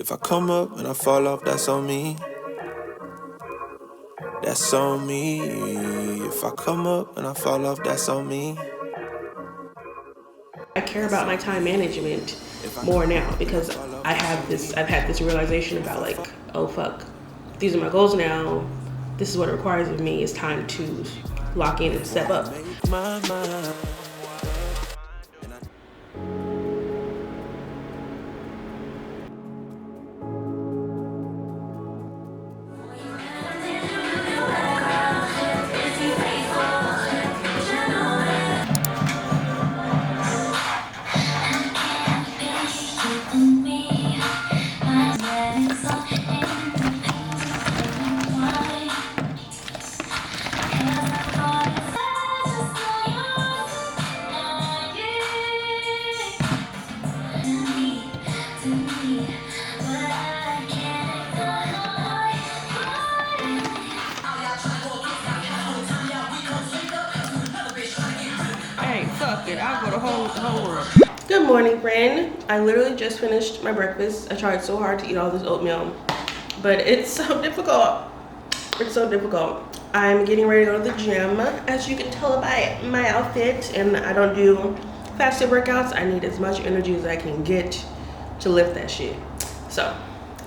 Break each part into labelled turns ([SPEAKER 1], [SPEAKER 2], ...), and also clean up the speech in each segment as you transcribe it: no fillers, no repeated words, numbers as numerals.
[SPEAKER 1] If I come up and I fall off, that's on me. That's on me. If I come up and I fall off, that's on me.
[SPEAKER 2] I care about my time management more now because I've had this realization about like, oh fuck, these are my goals now. This is what it requires of me. It's time to lock in and step up. I'll go the whole world. Good morning, friend. I literally just finished my breakfast. I tried so hard to eat all this oatmeal, but it's so difficult. It's so difficult. I'm getting ready to go to the gym, as you can tell by my outfit, and I don't do fasted workouts. I need as much energy as I can get to lift that shit. So,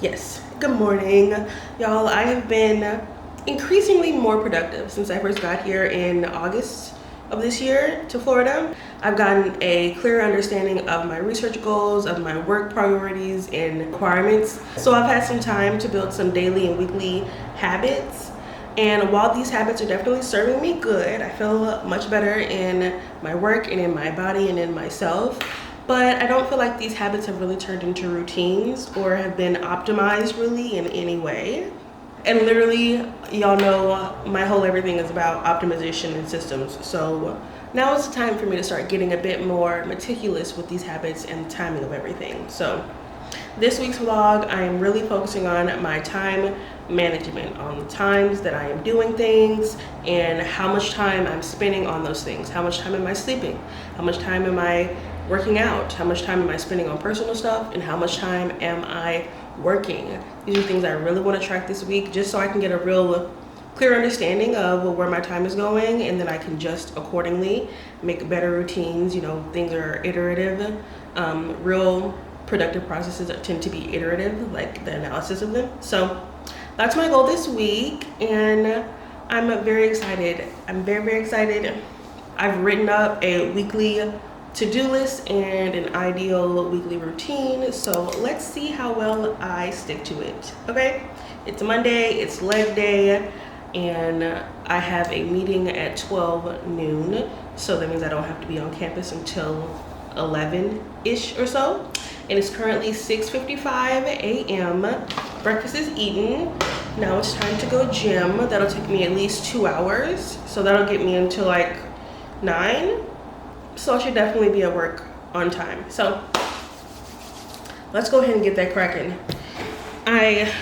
[SPEAKER 2] yes. Good morning, y'all. I have been increasingly more productive since I first got here in August of this year to Florida. I've gotten a clear understanding of my research goals, of my work priorities and requirements. So I've had some time to build some daily and weekly habits. And while these habits are definitely serving me good, I feel much better in my work and in my body and in myself. But I don't feel like these habits have really turned into routines or have been optimized really in any way. And literally, y'all know my whole everything is about optimization and systems. So now is the time for me to start getting a bit more meticulous with these habits and the timing of everything. So this week's vlog, I am really focusing on my time management, on the times that I am doing things and how much time I'm spending on those things. How much time am I sleeping? How much time am I working out? How much time am I spending on personal stuff? And how much time am I working? These are things I really want to track this week, just so I can get a real clear understanding of where my time is going, and then I can just accordingly make better routines. You know, things are iterative. Real productive processes tend to be iterative, like the analysis of them. So that's my goal this week, and I'm very excited. I'm very, very excited. I've written up a weekly to-do list and an ideal weekly routine, so let's see how well I stick to it. Okay, it's Monday, it's leg day, and I have a meeting at 12 noon, so that means I don't have to be on campus until 11-ish or so. And it's currently 6:55 a.m. Breakfast is eaten. Now it's time to go gym. That'll take me at least 2 hours, so that'll get me until like 9. So I should definitely be at work on time. So let's go ahead and get that cracking. I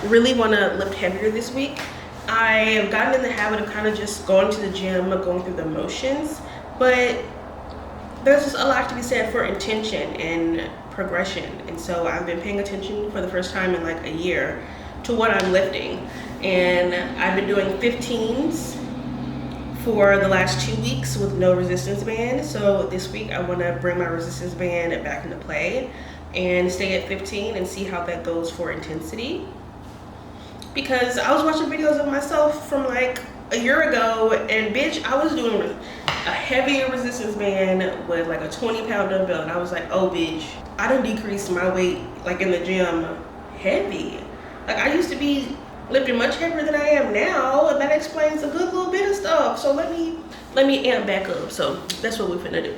[SPEAKER 2] really want to lift heavier this week. I have gotten in the habit of kind of just going to the gym, going through the motions, but there's just a lot to be said for intention and progression. And so I've been paying attention for the first time in like a year to what I'm lifting. And I've been doing 15s for the last 2 weeks with no resistance band. So this week I want to bring my resistance band back into play and stay at 15 and see how that goes for intensity. Because I was watching videos of myself from like a year ago, and bitch, I was doing a heavier resistance band with like a 20-pound dumbbell, and I was like, oh bitch, I done decreased my weight like in the gym heavy. Like I used to be lifting much heavier than I am now, and that explains a good little bit of stuff. So let me amp back up. So that's what we're finna do.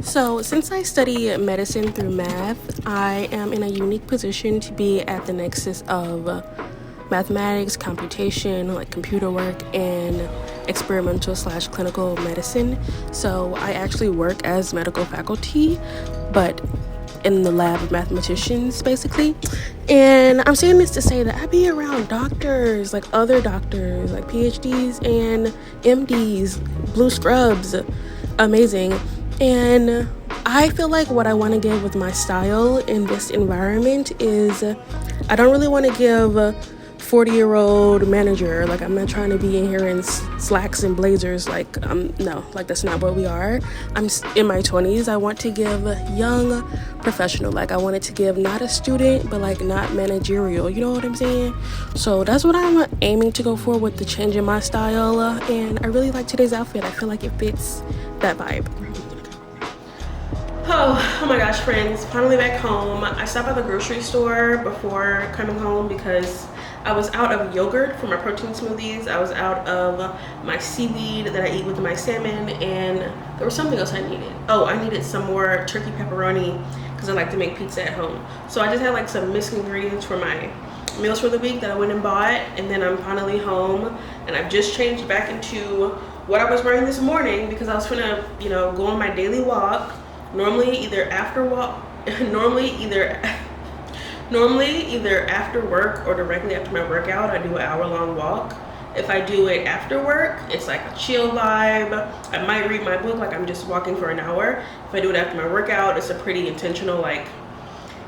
[SPEAKER 2] So, since I study medicine through math, I am in a unique position to be at the nexus of mathematics, computation, like computer work, and experimental/clinical medicine. So, I actually work as medical faculty, but in the lab of mathematicians, basically. And I'm saying this to say that I be around doctors, like other doctors, like PhDs and MDs, blue scrubs, amazing. And I feel like what I want to give with my style in this environment is I don't really want to give 40-year-old manager, like I'm not trying to be in here in slacks and blazers, like no, like that's not where we are. I'm in my 20s. I want to give young professional, like I wanted to give not a student but like not managerial, you know what I'm saying? So that's what I'm aiming to go for with the change in my style, and I really like today's outfit. I feel like it fits that vibe. Oh my gosh, friends, finally back home. I stopped at the grocery store before coming home because I was out of yogurt for my protein smoothies. I was out of my seaweed that I eat with my salmon, and there was something else I needed. Oh, I needed some more turkey pepperoni because I like to make pizza at home. So I just had like some missing ingredients for my meals for the week that I went and bought, and then I'm finally home, and I've just changed back into what I was wearing this morning because I was gonna, go on my daily walk. Normally either after work or directly after my workout, I do an hour-long walk. If I do it after work, it's like a chill vibe. I might read my book, like I'm just walking for an hour. If I do it after my workout, it's a pretty intentional, like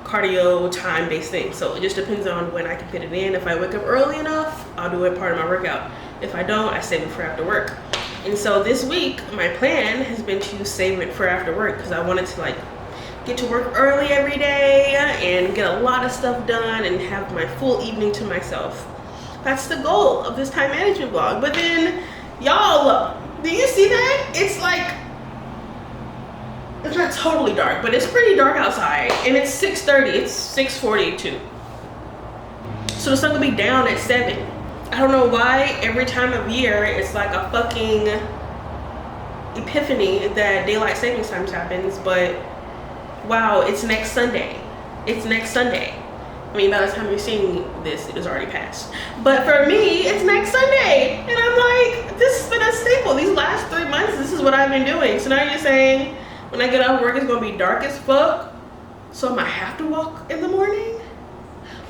[SPEAKER 2] cardio time-based thing. So it just depends on when I can fit it in. If I wake up early enough, I'll do it part of my workout. If I don't, I save it for after work. And so this week, my plan has been to save it for after work because I wanted to like get to work early every day and get a lot of stuff done and have my full evening to myself. That's the goal of this time management vlog. But then, y'all, do you see that? It's like, it's not totally dark, but it's pretty dark outside, and it's 6:30. It's 6:42. So the sun will be down at 7. I don't know why every time of year it's like a fucking epiphany that daylight savings time happens, but wow, it's next Sunday. It's next Sunday. I mean, by the time you're seeing this, it is already passed. But for me, it's next Sunday. And I'm like, this has been a staple. These last 3 months, this is what I've been doing. So now you're saying, when I get off work, it's gonna be dark as fuck. So I'm gonna have to walk in the morning?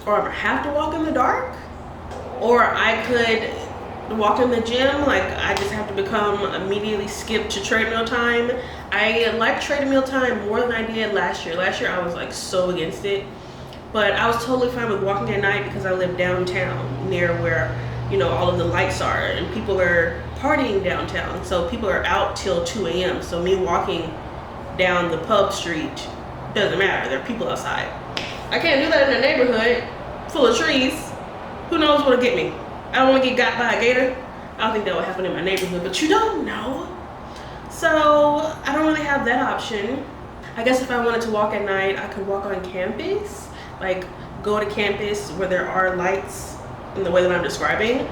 [SPEAKER 2] Or I'm gonna have to walk in the dark? Or I could walk in the gym, like I just have to immediately skip to treadmill time. I like treadmill time more than I did last year. Last year I was like so against it, but I was totally fine with walking at night because I live downtown near where, all of the lights are, and people are partying downtown. So people are out till 2 a.m. So me walking down the pub street doesn't matter. There are people outside. I can't do that in a neighborhood full of trees. Who knows what'll get me? I don't want to get got by a gator. I don't think that would happen in my neighborhood, but you don't know. So I don't really have that option. I guess if I wanted to walk at night, I could walk on campus, like go to campus where there are lights in the way that I'm describing,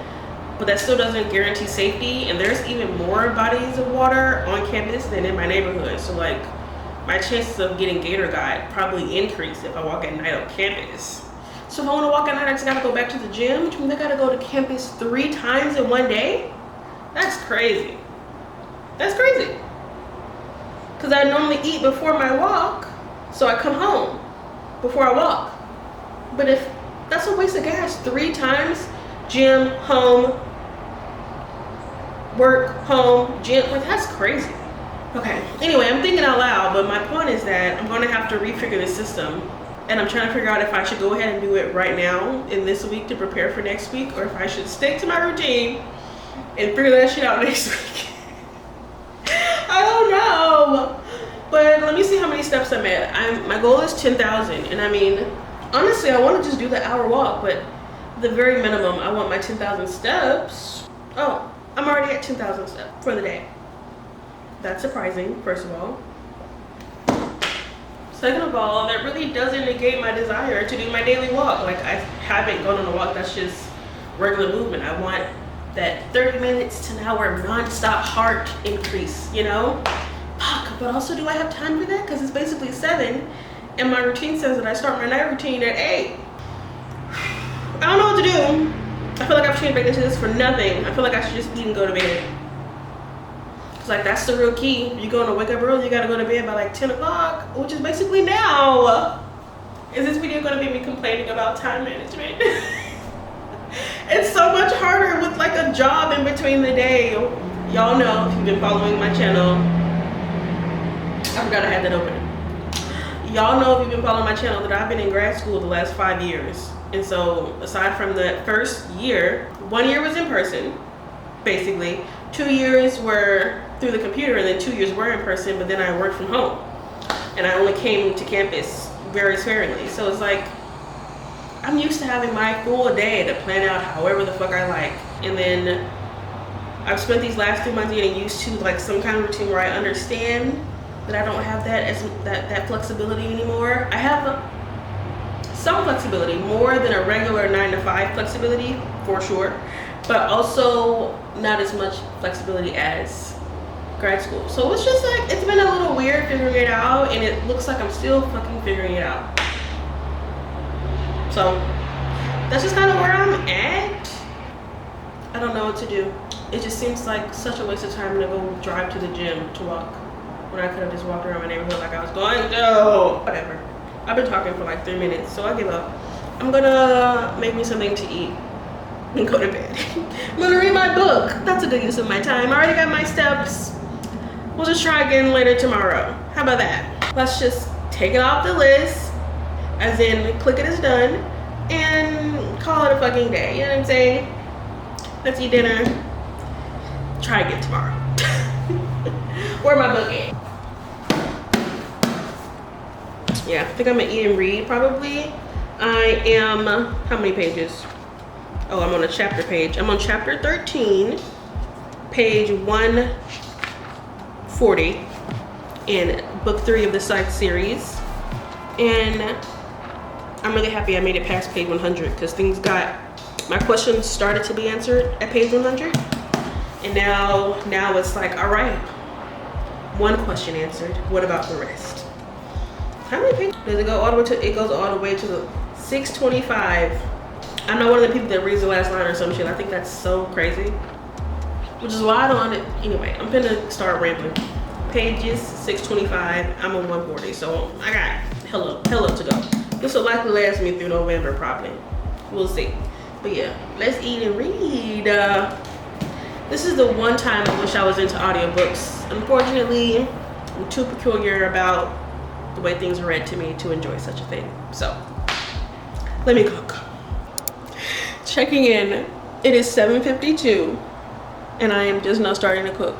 [SPEAKER 2] but that still doesn't guarantee safety. And there's even more bodies of water on campus than in my neighborhood. So like my chances of getting gator got probably increase if I walk at night on campus. So if I want to walk at night, I just gotta go back to the gym, which means I gotta go to campus 3 times in one day? That's crazy. That's crazy. Because I normally eat before my walk, so I come home before I walk. But if that's a waste of gas, 3 times, gym, home, work, home, gym, like that's crazy. Okay, anyway, I'm thinking out loud, but my point is that I'm gonna have to refigure the system. And I'm trying to figure out if I should go ahead and do it right now in this week to prepare for next week, or if I should stick to my routine and figure that shit out next week. I don't know. But let me see how many steps I'm at. My goal is 10,000. And I mean, honestly, I want to just do the hour walk, but the very minimum, I want my 10,000 steps. Oh, I'm already at 10,000 steps for the day. That's surprising, first of all. Second of all, that really doesn't negate my desire to do my daily walk. Like, I haven't gone on a walk that's just regular movement. I want that 30 minutes to an hour non-stop heart increase, Fuck, But also, do I have time for that? Because it's basically 7, and my routine says that I start my night routine at 8. I don't know what to do. I feel like I've changed back into this for nothing. I feel like I should just eat and go to bed. It's like, that's the real key. If you're going to wake up early, you gotta go to bed by like 10 o'clock, which is basically now. Is this video gonna be me complaining about time management? It's so much harder with like a job in between the day. Y'all know, if you've been following my channel, I forgot I had that open. Y'all know, if you've been following my channel, that I've been in grad school the last 5 years. And so aside from the first year, 1 year was in person, basically. 2 years were through the computer, and then 2 years were in person, but then I worked from home. And I only came to campus very sparingly. So it's like, I'm used to having my full day to plan out however the fuck I like. And then I've spent these last 3 months getting used to like some kind of routine where I understand that I don't have that flexibility anymore. I have some flexibility, more than a regular 9 to 5 flexibility for sure, but also not as much flexibility as grad school. So it's just like, it's been a little weird figuring it out, and it looks like I'm still fucking figuring it out. So that's just kind of where I'm at. I don't know what to do. It just seems like such a waste of time to go drive to the gym to walk, when I could have just walked around my neighborhood like I was going to. Whatever. I've been talking for like 3 minutes, so I give up. I'm gonna make me something to eat and go to bed. I'm gonna read my book. That's a good use of my time. I already got my steps. We'll just try again later tomorrow. How about that? Let's just take it off the list, as in click it as done, and call it a fucking day. You know what I'm saying? Let's eat dinner. Try again tomorrow. Where my book at? Yeah, I think I'm gonna eat and read probably. I am, how many pages? Oh, I'm on a chapter page. I'm on chapter 13, page 140 in book 3 of the Psych series. And I'm really happy I made it past page 100, because my questions started to be answered at page 100. And now it's like, all right, 1 question answered. What about the rest? How many pages does it go all the way to? It goes all the way to the 625. I'm not one of the people that reads the last line or some shit. I think that's so crazy. Which is why I don't. Anyway, I'm gonna start rambling. Pages 625. I'm on 140, so I got hella to go. This will likely last me through November probably. We'll see. But yeah, let's eat and read. This is the one time I wish I was into audiobooks. Unfortunately, I'm too peculiar about the way things are read to me to enjoy such a thing. So let me cook. Checking in. It is 7:52 and I am just now starting to cook.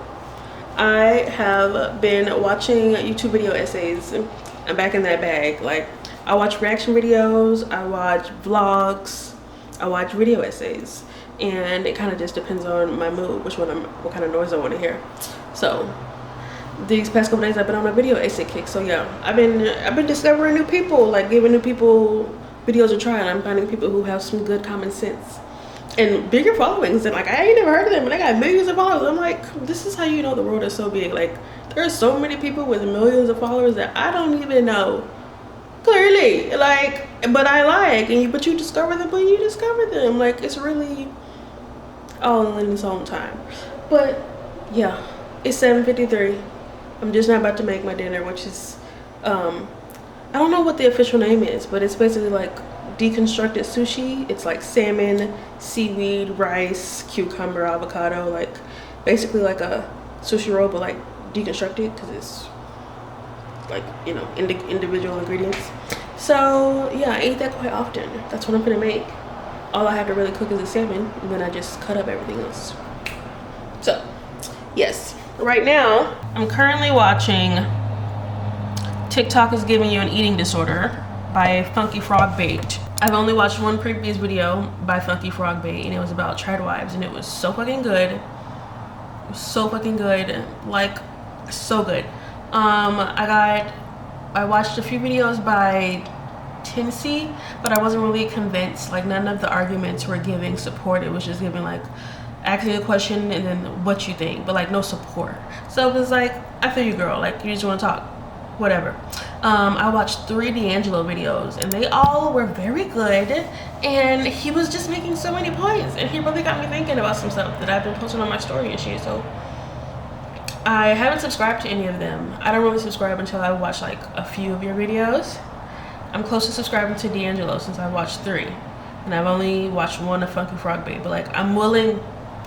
[SPEAKER 2] I have been watching YouTube video essays. I'm back in that bag. Like, I watch reaction videos, I watch vlogs, I watch video essays, and it kind of just depends on my mood, what kind of noise I want to hear. So these past couple days I've been on a video essay kick. So yeah, I've been discovering new people, like giving new people videos a try, and I'm finding people who have some good common sense and bigger followings, and like I ain't never heard of them, and they got millions of followers. I'm like, this is how you know the world is so big. Like, there are so many people with millions of followers that I don't even know clearly, like, but I like, but you discover them when you discover them. Like, it's really all in its own time. But yeah, it's 7:53. I'm just not about to make my dinner, which is I don't know what the official name is, but it's basically like deconstructed sushi. It's like salmon, seaweed, rice, cucumber, avocado, like basically like a sushi roll, but like deconstructed, because it's like, you know, individual ingredients. So yeah, I eat that quite often. That's what I'm gonna make. All I have to really cook is the salmon, and then I just cut up everything else. So yes, right now I'm currently watching TikTok is Giving You an Eating Disorder by Funky Frog Baked. I've only watched one previous video by Funky Frog Baked, and it was about tradwives, and it was so fucking good. It was so fucking good, like so good. I watched a few videos by Tinsy, but I wasn't really convinced. Like, none of the arguments were giving support. It was just giving like asking a question and then what you think, but like no support. So it was like, I feel you, girl, like you just want to talk, whatever. I watched 3 D'Angelo videos and they all were very good, and he was just making so many points, and he really got me thinking about some stuff that I've been posting on my story and shit. So I haven't subscribed to any of them. I don't really subscribe until I watch like a few of your videos. I'm close to subscribing to D'Angelo since I watched 3, and I've only watched 1 of Funky Frog Babe, but like I'm willing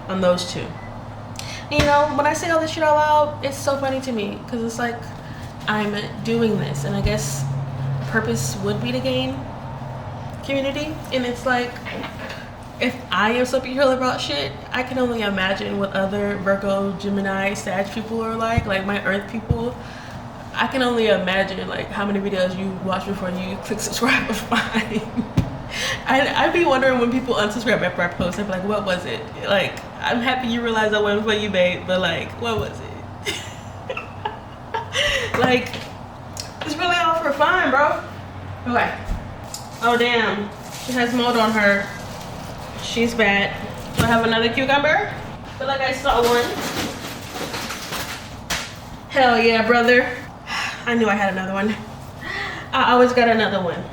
[SPEAKER 2] on those 2. And, you know, when I say all this shit out loud, it's so funny to me because it's like I'm doing this, and I guess purpose would be to gain community. And it's like, if I am so particular about shit, I can only imagine what other Virgo, Gemini, Sag people are like my Earth people. I can only imagine like how many videos you watch before you click subscribe or find. I'd be wondering when people unsubscribe after I post. I'd be like, what was it? Like, I'm happy you realized I wasn't for you, babe, but like, what was it? Like, it's really all for fun, bro. Okay. Oh damn, she has mold on her. She's bad. Do I have another cucumber? I feel like I saw one. Hell yeah, brother. I knew I had another one. I always got another one.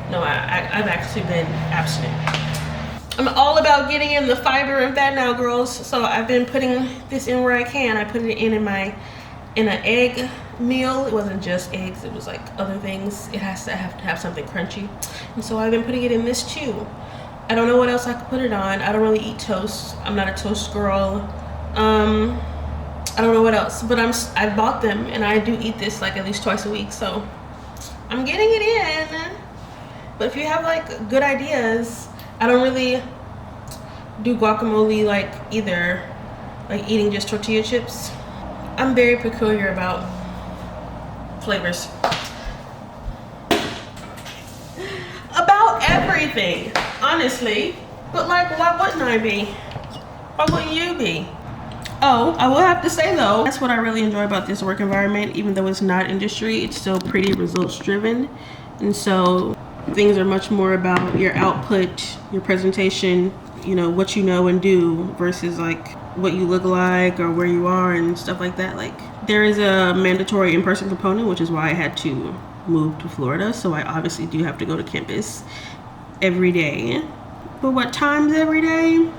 [SPEAKER 2] No, I've actually been abstinent. I'm all about getting in the fiber and fat now, girls. So I've been putting this in where I can. I put it in an egg meal. It wasn't just eggs, it was like other things. It has to have something crunchy. And so I've been putting it in this too. I don't know what else I could put it on. I don't really eat toast. I'm not a toast girl. I don't know what else, but I bought them and I do eat this like at least twice a week. So I'm getting it in. But if you have like good ideas, I don't really do guacamole like either, like eating just tortilla chips. I'm very peculiar about flavors. About everything, honestly. But like, why wouldn't I be? Why wouldn't you be? Oh, I will have to say though, that's what I really enjoy about this work environment. Even though it's not industry, it's still pretty results driven. And so things are much more about your output, your presentation, you know, what you know and do versus like what you look like or where you are and stuff like that. Like, there is a mandatory in-person component, which is why I had to move to Florida. So I obviously do have to go to campus every day. But what times every day?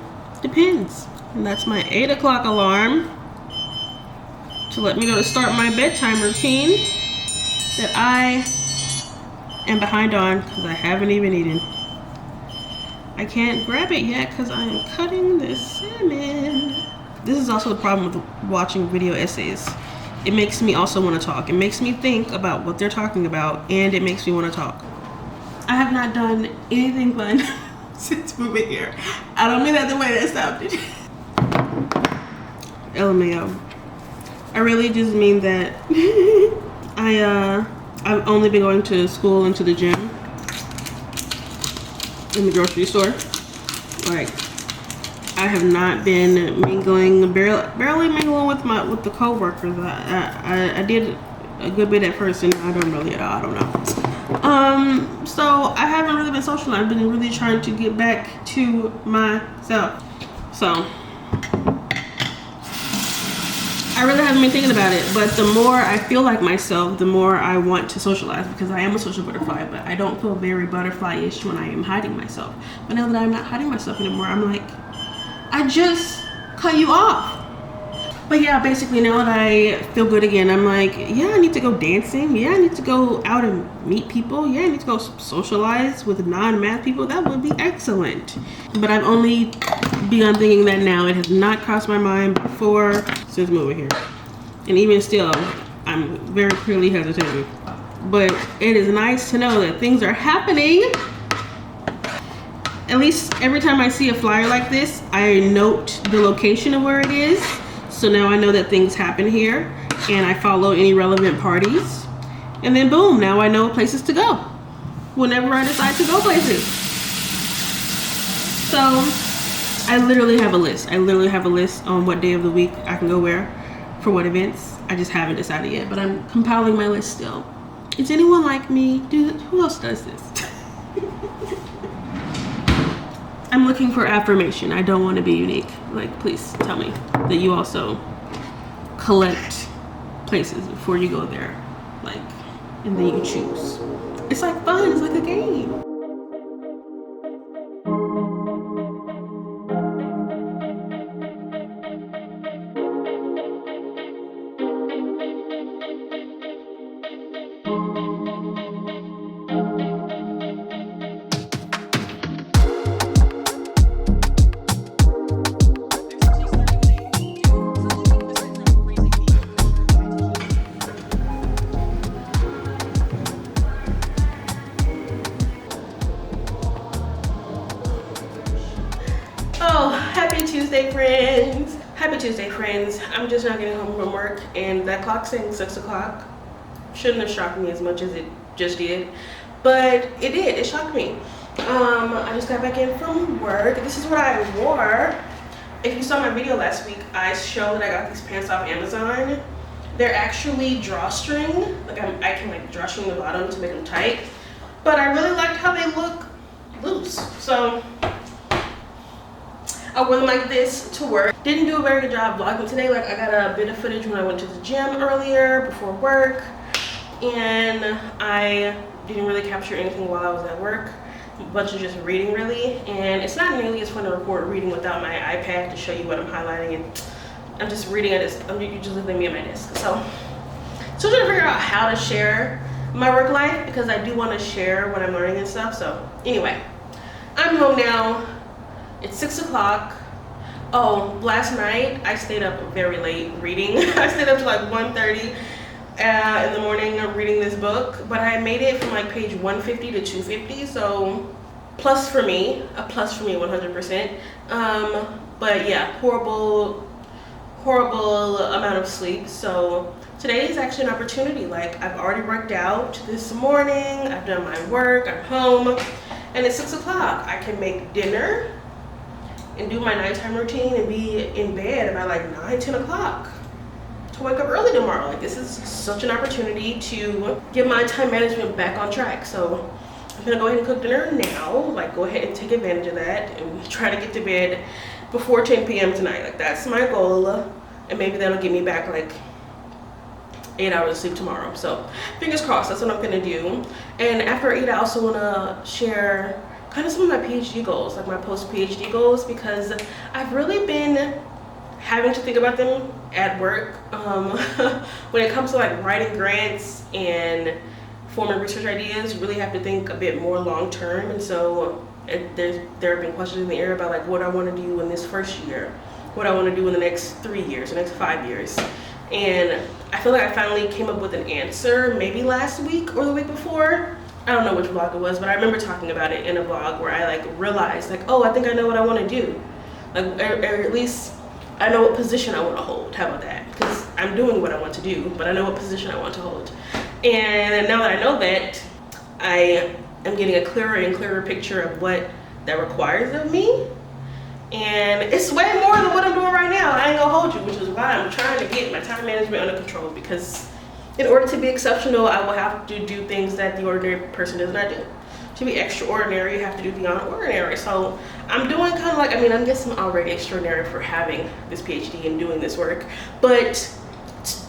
[SPEAKER 2] Depends. And that's my 8 o'clock alarm to let me know to start my bedtime routine that I am behind on because I haven't even eaten. I can't grab it yet because I am cutting this salmon. This is also the problem with watching video essays. It makes me also want to talk. It makes me think about what they're talking about, and it makes me want to talk. I have not done anything fun since moving here. I don't mean that the way that sounded. LMAO. I really just mean that I've only been going to school and to the gym in the grocery store. Like, I have not been mingling, barely mingling with the co-workers. I did a good bit at first, and I don't really at all. I don't know. So I haven't really been social. I've been really trying to get back to myself. So I really haven't been thinking about it, but the more I feel like myself, the more I want to socialize, because I am a social butterfly, but I don't feel very butterfly-ish when I am hiding myself. But now that I'm not hiding myself anymore, I'm like, I just cut you off. But yeah, basically now that I feel good again, I'm like, yeah, I need to go dancing. Yeah, I need to go out and meet people. Yeah, I need to go socialize with non-math people. That would be excellent. But I've only begun thinking that now. It has not crossed my mind before since moving here. And even still, I'm very clearly hesitating. But it is nice to know that things are happening. At least every time I see a flyer like this, I note the location of where it is. So now I know that things happen here, and I follow any relevant parties. And then boom, now I know places to go whenever I decide to go places. So I literally have a list. I literally have a list on what day of the week I can go where for what events. I just haven't decided yet, but I'm compiling my list still. Is anyone like me? Who else does this? I'm looking for affirmation. I don't want to be unique. Like, please tell me that you also collect places before you go there. Like, and then you choose. It's like fun. It's like a game. Oh, happy Tuesday, friends. Happy Tuesday, friends. I'm just now getting home from work and that clock saying 6 o'clock shouldn't have shocked me as much as it just did, but it did. It shocked me. I just got back in from work. This is what I wore. If you saw my video last week, I showed that I got these pants off Amazon. They're actually drawstring. Like I can like drawstring the bottom to make them tight, but I really liked how they look loose. So I wore them like this to work. Didn't do a very good job vlogging today. Like I got a bit of footage when I went to the gym earlier before work, and I didn't really capture anything while I was at work. A bunch of just reading really, and it's not nearly as fun to record reading without my iPad to show you what I'm highlighting, and I'm just reading at this. You're just leaving me at my desk. So still trying to figure out how to share my work life because I do want to share what I'm learning and stuff. So anyway, I'm home now. It's 6 o'clock. Oh, last night I stayed up very late reading. I stayed up to like 1:30 in the morning reading this book, but I made it from like page 150 to 250, so plus for me 100%. But yeah, horrible amount of sleep. So today is actually an opportunity. Like I've already worked out this morning, I've done my work, I'm home, and it's 6 o'clock. I can make dinner and do my nighttime routine and be in bed about like 9-10 o'clock to wake up early tomorrow. Like this is such an opportunity to get my time management back on track. So I'm gonna go ahead and cook dinner now. Like go ahead and take advantage of that and try to get to bed before 10 p.m. tonight. Like that's my goal, and maybe that'll get me back like 8 hours of sleep tomorrow. So fingers crossed, that's what I'm gonna do. And after I eat, I also wanna share kind of some of my PhD goals, like my post-PhD goals, because I've really been having to think about them at work when it comes to like writing grants and forming research ideas. Really have to think a bit more long-term, and so there have been questions in the air about like what I want to do in this first year, what I want to do in the next 3 years, the next 5 years. And I feel like I finally came up with an answer maybe last week or the week before. I don't know which vlog it was, but I remember talking about it in a vlog where I like realized like, oh, I think I know what I want to do. Like, or at least I know what position I want to hold. How about that? Because I'm doing what I want to do, but I know what position I want to hold. And now that I know that, I am getting a clearer and clearer picture of what that requires of me. And it's way more than what I'm doing right now. I ain't gonna hold you, which is why I'm trying to get my time management under control, because in order to be exceptional, I will have to do things that the ordinary person does not do. To be extraordinary, you have to do beyond ordinary. So I'm doing kind of like, I mean, I guess I'm already extraordinary for having this PhD and doing this work, but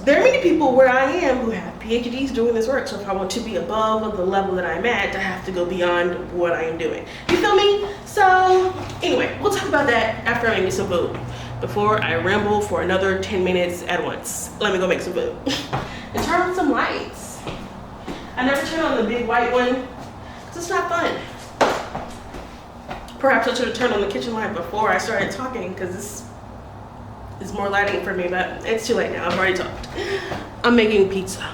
[SPEAKER 2] there are many people where I am who have PhDs doing this work. So if I want to be above the level that I'm at, I have to go beyond what I am doing. You feel me? So anyway, we'll talk about that after I make me some food. Before I ramble for another 10 minutes at once. Let me go make some food. And turn on some lights. I never turn on the big white one because it's not fun. Perhaps I should have turned on the kitchen light before I started talking, because this is more lighting for me, but it's too late now. I've already talked. I'm making pizza.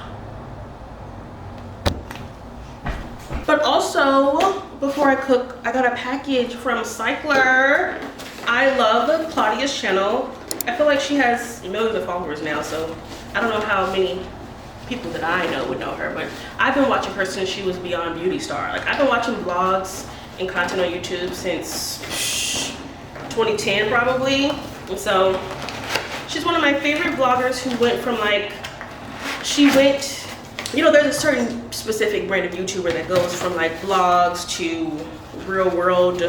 [SPEAKER 2] But also, before I cook, I got a package from CYKLAR. I love Claudia's channel. I feel like she has millions of followers now, so I don't know how many people that I know would know her, but I've been watching her since she was Beyond Beauty Star. Like, I've been watching vlogs and content on YouTube since 2010 probably. And so she's one of my favorite vloggers who went from like, you know, there's a certain specific brand of YouTuber that goes from like vlogs to real world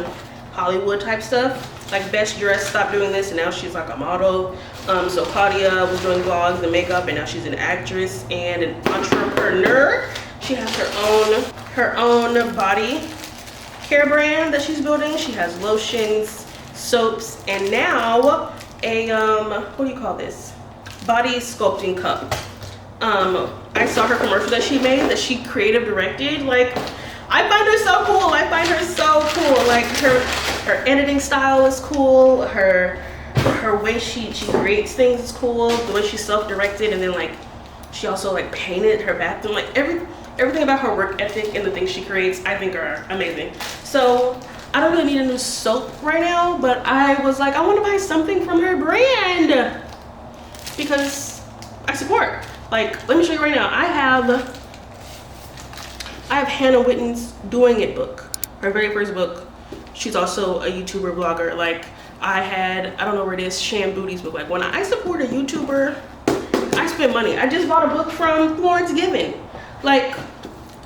[SPEAKER 2] Hollywood type stuff. Like Best Dressed stopped doing this and now she's like a model. So Claudia was doing vlogs and makeup and now she's an actress and an entrepreneur. She has her own body care brand that she's building. She has lotions, soaps, and now a what do you call this? Body sculpting cup. I saw her commercial that she made, that she creative directed. Like, I find her so cool. I find her so cool. Like her editing style is cool. Her way she creates things is cool. The way she's self-directed, and then like she also like painted her bathroom. Like everything about her work ethic and the things she creates, I think are amazing. So I don't really need a new soap right now, but I was like, I want to buy something from her brand because I support. Like, let me show you right now. I have Hannah Witten's Doing It book, her very first book. She's also a YouTuber blogger. Like, I don't know where it is, Sham Booty's book. Like, when I support a YouTuber, I spend money. I just bought a book from Florence Given. Like,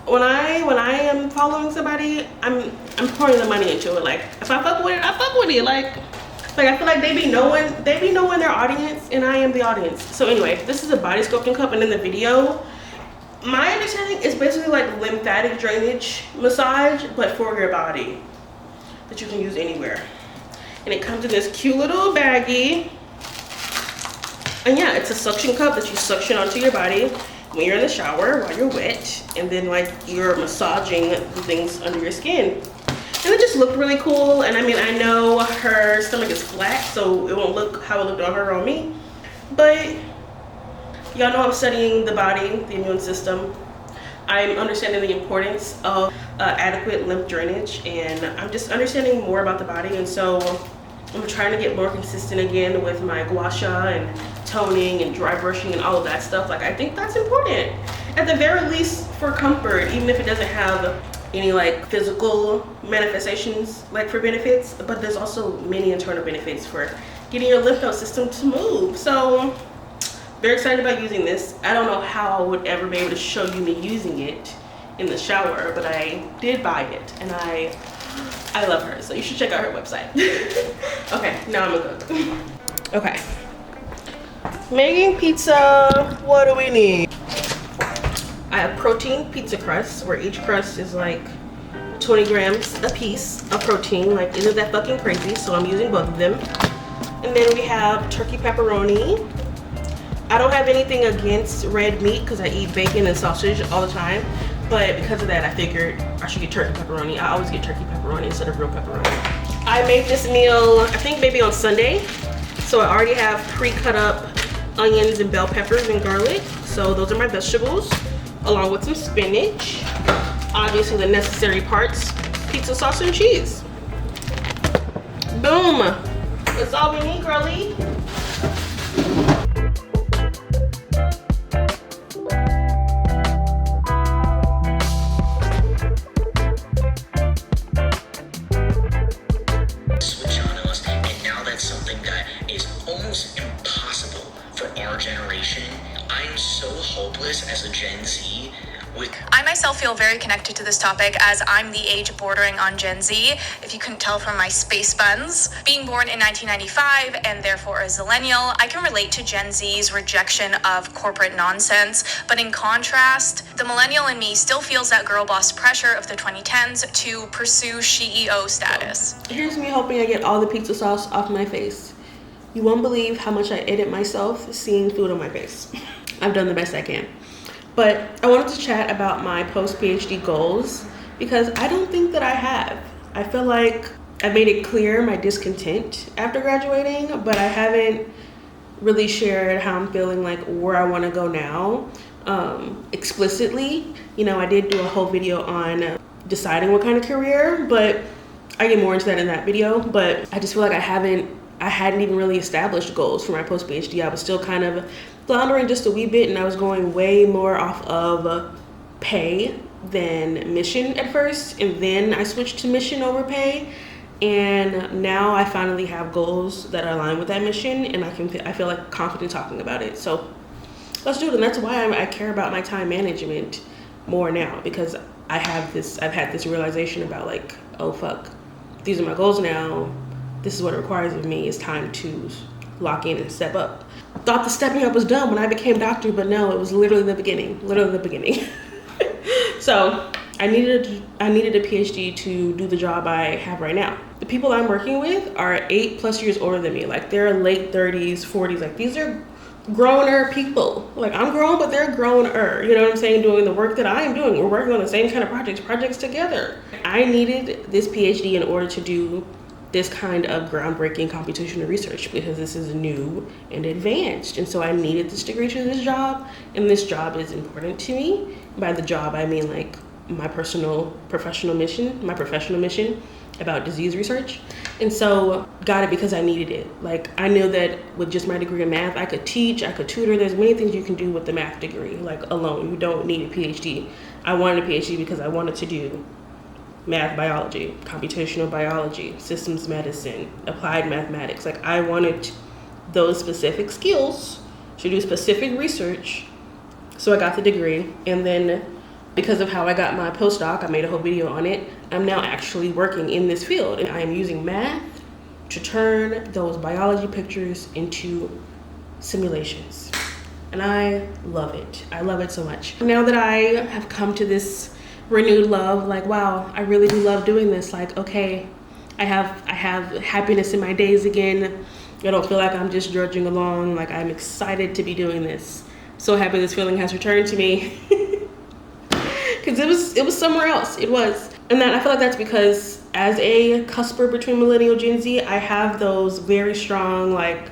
[SPEAKER 2] when I am following somebody, I'm pouring the money into it. Like, if I fuck with it, I fuck with it. Like I feel like they be knowing their audience, and I am the audience. So anyway, this is a body sculpting cup, and in the video, my understanding is basically like lymphatic drainage massage, but for your body, that you can use anywhere. And it comes in this cute little baggie. And yeah, it's a suction cup that you suction onto your body when you're in the shower while you're wet, and then like you're massaging the things under your skin. And it just looked really cool. And I mean, I know her stomach is flat, so it won't look how it looked on her or on me, but y'all know I'm studying the body, the immune system. I'm understanding the importance of adequate lymph drainage, and I'm just understanding more about the body. And so I'm trying to get more consistent again with my gua sha and toning and dry brushing and all of that stuff. Like, I think that's important, at the very least, for comfort, even if it doesn't have any like physical manifestations like for benefits, but there's also many internal benefits for getting your lymph node system to move. So very excited about using this. I don't know how I would ever be able to show you me using it in the shower, but I did buy it, and I love her, so you should check out her website. Okay, now I'm gonna cook. Okay, making pizza. What do we need? I have protein pizza crusts, where each crust is like 20 grams a piece of protein. Like, isn't that fucking crazy? So I'm using both of them. And then we have turkey pepperoni. I don't have anything against red meat because I eat bacon and sausage all the time, but because of that, I figured I should get turkey pepperoni. I always get turkey pepperoni instead of real pepperoni. I made this meal, I think maybe on Sunday. So I already have pre-cut up onions and bell peppers and garlic. So those are my vegetables, along with some spinach. Obviously the necessary parts, pizza sauce and cheese. Boom, that's all we need, girlie.
[SPEAKER 3] Switch on us, and now that's something that is almost impossible for our generation. I'm so hopeless as a Gen Z.
[SPEAKER 4] I myself feel very connected to this topic, as I'm the age bordering on Gen Z, if you couldn't tell from my space buns. Being born in 1995 and therefore a zillennial, I can relate to Gen Z's rejection of corporate nonsense, but in contrast, the millennial in me still feels that girl boss pressure of the 2010s to pursue CEO status.
[SPEAKER 2] Here's me hoping I get all the pizza sauce off my face. You won't believe how much I edit myself seeing food on my face. I've done the best I can. But I wanted to chat about my post-PhD goals, because I don't think that I have. I feel like I made it clear my discontent after graduating, but I haven't really shared how I'm feeling, like where I want to go now, explicitly. You know, I did do a whole video on deciding what kind of career, but I get more into that in that video. But I just feel like I hadn't even really established goals for my post-PhD. I was still kind of floundering just a wee bit, and I was going way more off of pay than mission at first, and then I switched to mission over pay, and now I finally have goals that are aligned with that mission, and I feel like confident talking about it. So let's do it. And that's why I care about my time management more now, because I've had this realization about like, oh fuck, these are my goals now. This is what it requires of me. It's time to lock in and step up. Thought the stepping up was done when I became doctor, but no, it was literally the beginning. So I needed a PhD to do the job I have right now. The people I'm working with are 8+ years older than me. Like they're late 30s, 40s. Like these are growner people. Like I'm grown, but they're growner. You know what I'm saying? Doing the work that I am doing. We're working on the same kind of projects together. I needed this PhD in order to do this kind of groundbreaking computational research because this is new and advanced. And so I needed this degree to do this job, and this job is important to me. By the job, I mean like my professional mission about disease research. And so got it because I needed it. Like I knew that with just my degree in math, I could teach, I could tutor. There's many things you can do with the math degree, like alone. You don't need a PhD. I wanted a PhD because I wanted to do math biology, computational biology, systems medicine, applied mathematics. Like I wanted those specific skills to do specific research. So I got the degree, and then because of how I got my postdoc, I made a whole video on it. I'm now actually working in this field, and I am using math to turn those biology pictures into simulations. And I love it. I love it so much. Now that I have come to this renewed love, like wow, I really do love doing this. Like okay, I have happiness in my days again. I don't feel like I'm just drudging along. Like I'm excited to be doing this. So happy this feeling has returned to me. Because it was somewhere else. It was. And that I feel like that's because as a cusper between millennial Gen Z, I have those very strong like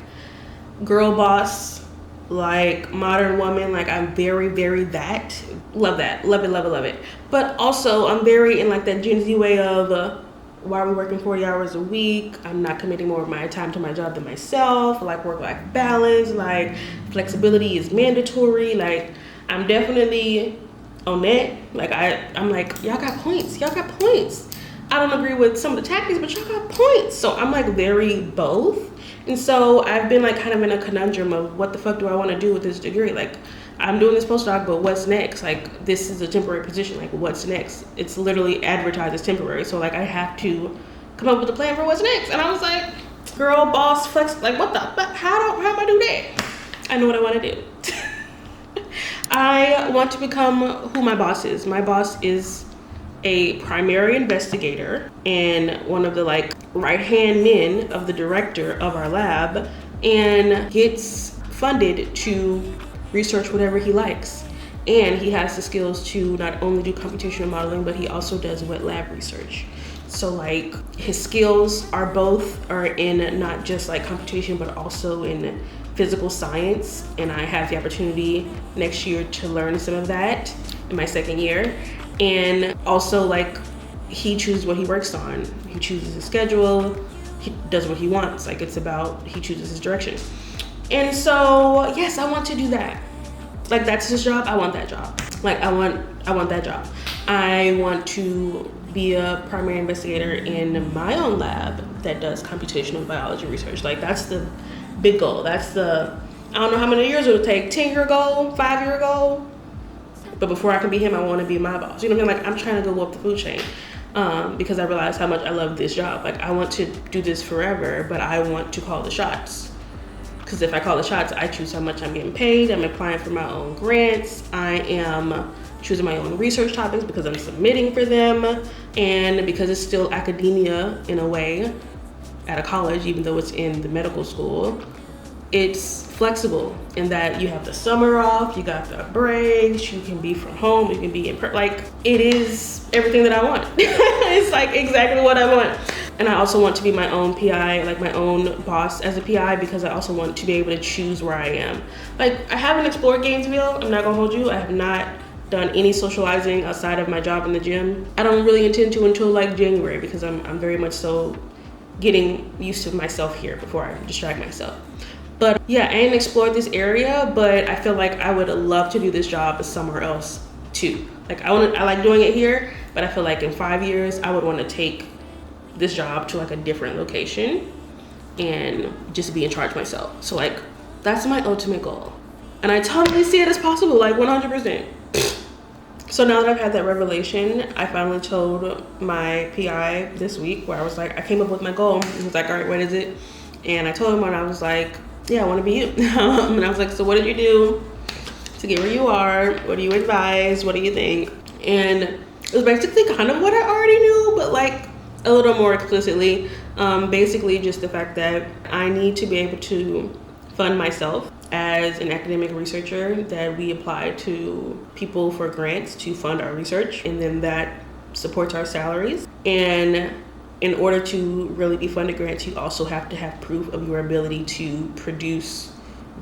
[SPEAKER 2] girl boss, like modern woman. Like I'm very, very that. Love that. Love it. But also I'm very in like that Gen Z way of why are we working 40 hours a week? I'm not committing more of my time to my job than myself. Like work-life balance, like flexibility is mandatory. Like I'm definitely on that. Like I'm like, y'all got points. I don't agree with some of the tactics, but y'all got points. So I'm like very both. And so I've been like kind of in a conundrum of what the fuck do I want to do with this degree? Like I'm doing this postdoc, but what's next? Like this is a temporary position. Like what's next? It's literally advertised as temporary. So like I have to come up with a plan for what's next. And I was like, girl, boss, flex. Like what the fuck? How am I do that? I know what I want to do. I want to become who my boss is. My boss is a primary investigator and one of the like right-hand men of the director of our lab, and gets funded to research whatever he likes. And he has the skills to not only do computational modeling, but he also does wet lab research. So like his skills are in not just like computation, but also in physical science. And I have the opportunity next year to learn some of that in my second year. And also like he chooses what he works on. He chooses his schedule. He does what he wants. Like it's about, he chooses his direction. And so, yes, I want to do that. Like that's his job, I want that job. Like I want that job. I want to be a primary investigator in my own lab that does computational biology research. Like that's the big goal. That's the, I don't know how many years it'll take, 10-year goal, 5-year goal. But before I can be him, I want to be my boss. You know what I mean? Like I'm trying to go up the food chain because I realize how much I love this job. Like I want to do this forever, but I want to call the shots. Because if I call the shots, I choose how much I'm getting paid. I'm applying for my own grants. I am choosing my own research topics because I'm submitting for them. And because it's still academia in a way at a college, even though it's in the medical school, it's flexible in that you have the summer off, you got the breaks, you can be from home, you can be in like it is everything that I want. It's like exactly what I want. And I also want to be my own PI, like my own boss as a PI, because I also want to be able to choose where I am. Like I haven't explored Gainesville, I'm not gonna hold you. I have not done any socializing outside of my job in the gym. I don't really intend to until like January because I'm very much so getting used to myself here before I distract myself. But yeah, I ain't explored this area, but I feel like I would love to do this job somewhere else too. Like I like doing it here, but I feel like in 5 years, I would want to take this job to like a different location and just be in charge myself. So like, that's my ultimate goal. And I totally see it as possible, like 100%. So now that I've had that revelation, I finally told my PI this week, where I was like, I came up with my goal. He was like, all right, what is it? And I told him, and I was like, yeah, I want to be you. And I was like, so what did you do to get where you are? What do you advise? What do you think? And it was basically kind of what I already knew, but like a little more explicitly. Basically just the fact that I need to be able to fund myself as an academic researcher, that we apply to people for grants to fund our research, and then that supports our salaries. And in order to really be funded grants, you also have to have proof of your ability to produce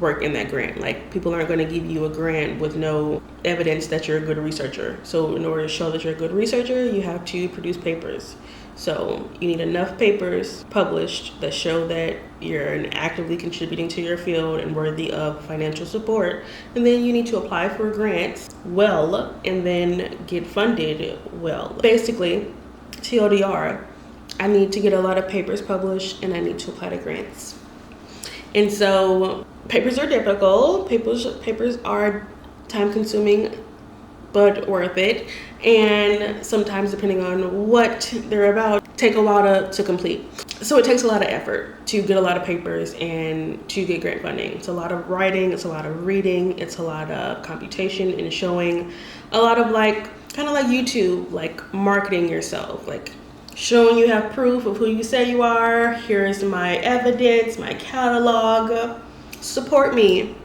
[SPEAKER 2] work in that grant. Like, people aren't going to give you a grant with no evidence that you're a good researcher. So in order to show that you're a good researcher, you have to produce papers. So you need enough papers published that show that you're actively contributing to your field and worthy of financial support. And then you need to apply for grants well and then get funded well. Basically, TLDR, I need to get a lot of papers published and I need to apply to grants. And so papers are difficult. Papers are time consuming, but worth it. And sometimes, depending on what they're about, take a while to complete. So it takes a lot of effort to get a lot of papers and to get grant funding. It's a lot of writing, it's a lot of reading, it's a lot of computation and showing, a lot of like, kind of like YouTube, like marketing yourself, like showing you have proof of who you say you are. Here's my evidence, my catalog. Support me.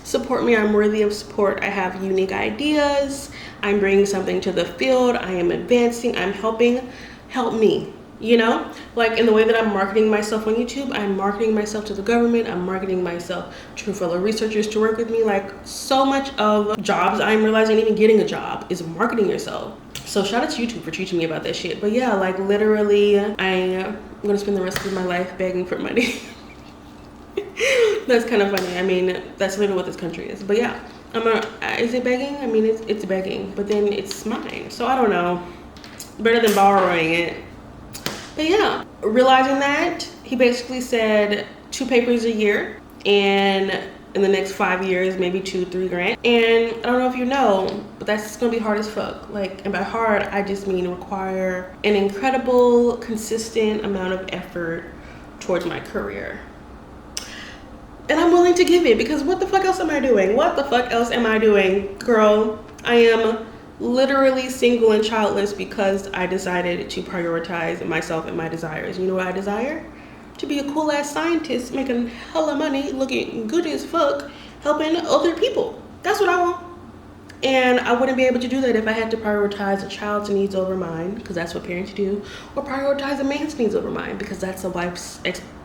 [SPEAKER 2] Support me. I'm worthy of support. I have unique ideas. I'm bringing something to the field. I am advancing. I'm helping. Help me. You know, like in the way that I'm marketing myself on YouTube, I'm marketing myself to the government. I'm marketing myself to fellow researchers to work with me. Like, so much of jobs I'm realizing, even getting a job, is marketing yourself. So shout out to YouTube for teaching me about that shit. But yeah, like literally, I'm gonna spend the rest of my life begging for money. That's kind of funny. I mean, that's literally what this country is. But yeah, is it begging? I mean, it's begging, but then it's mine. So I don't know. Better than borrowing it. But yeah, realizing that, he basically said 2 papers a year, and in the next 5 years, maybe 2-3 grants. And I don't know if you know, but that's gonna be hard as fuck. Like, and by hard, I just mean require an incredible, consistent amount of effort towards my career. And I'm willing to give it, because what the fuck else am I doing? What the fuck else am I doing? Girl, I am literally single and childless because I decided to prioritize myself and my desires. You know what I desire? To be a cool ass scientist, making hella money, looking good as fuck, helping other people. That's what I want. And I wouldn't be able to do that if I had to prioritize a child's needs over mine, because that's what parents do, or prioritize a man's needs over mine, because that's a wife's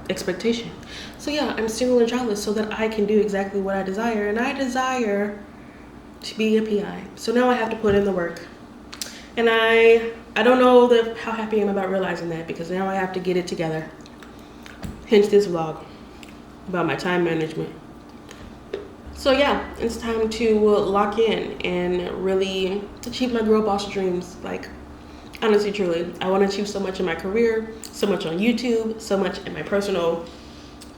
[SPEAKER 2] expectation. So yeah, I'm single and childless so that I can do exactly what I desire, and I desire to be a PI. So now I have to put in the work. And I don't know how happy I am about realizing that, because now I have to get it together. Hence this vlog about my time management. So yeah, it's time to lock in and really achieve my girl boss dreams. Like, honestly, truly, I want to achieve so much in my career, so much on YouTube, so much in my personal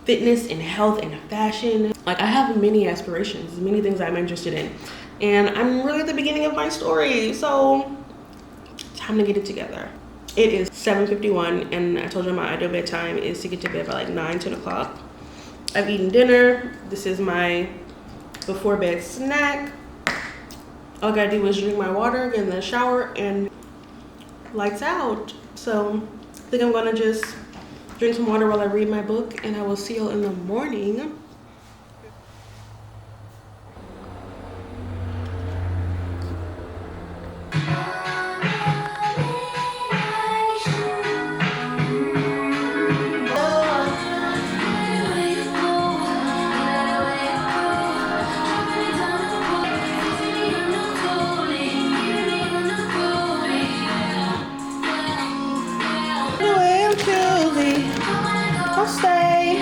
[SPEAKER 2] fitness and health and fashion. Like, I have many aspirations, many things I'm interested in. And I'm really at the beginning of my story, so time to get it together. It is 7:51, and I told you my ideal bedtime is to get to bed by like 9-10 o'clock. I've eaten dinner. This is my before bed snack. All I gotta do is drink my water, get in the shower, and lights out. So I think I'm gonna just drink some water while I read my book, and I will see you in the morning. I'll stay.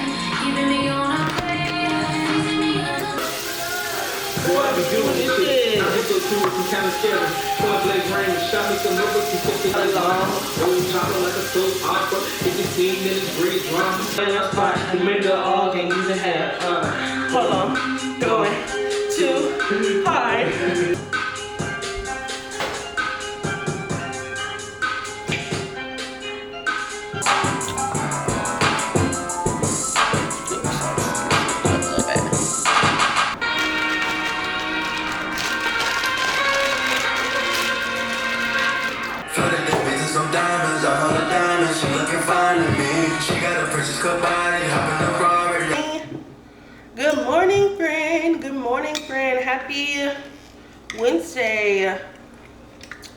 [SPEAKER 5] Boy, I be doing this shit. I'm just so cool, I'm kind of scary. Point blank range, shot me some numbers, you put the old chopper like a soap opera. If you see then it's great drama.
[SPEAKER 2] In your spot, you make the all can use a head. Hold on. Going too high.
[SPEAKER 1] some diamonds, I hold her diamonds. She looking fine to me. She got a precious cut body, hop in the Robert.
[SPEAKER 2] Good morning, friend. Good morning, friend. Happy Wednesday.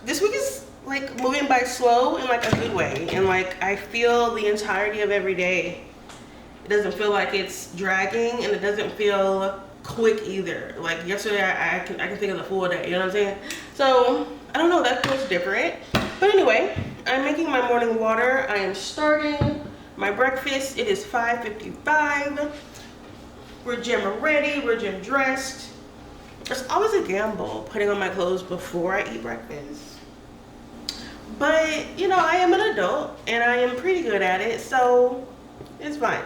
[SPEAKER 2] This week is like moving by slow in like a good way, and like I feel the entirety of every day. It doesn't feel like it's dragging, and it doesn't feel quick either. Like yesterday, I can think of the full day. You know what I'm saying? So I don't know. That feels different. But anyway, I'm making my morning water. I am starting my breakfast. It is 5:55. We're gym ready. We're gym dressed. It's always a gamble putting on my clothes before I eat breakfast. But you know, I am an adult and I am pretty good at it, so it's fine.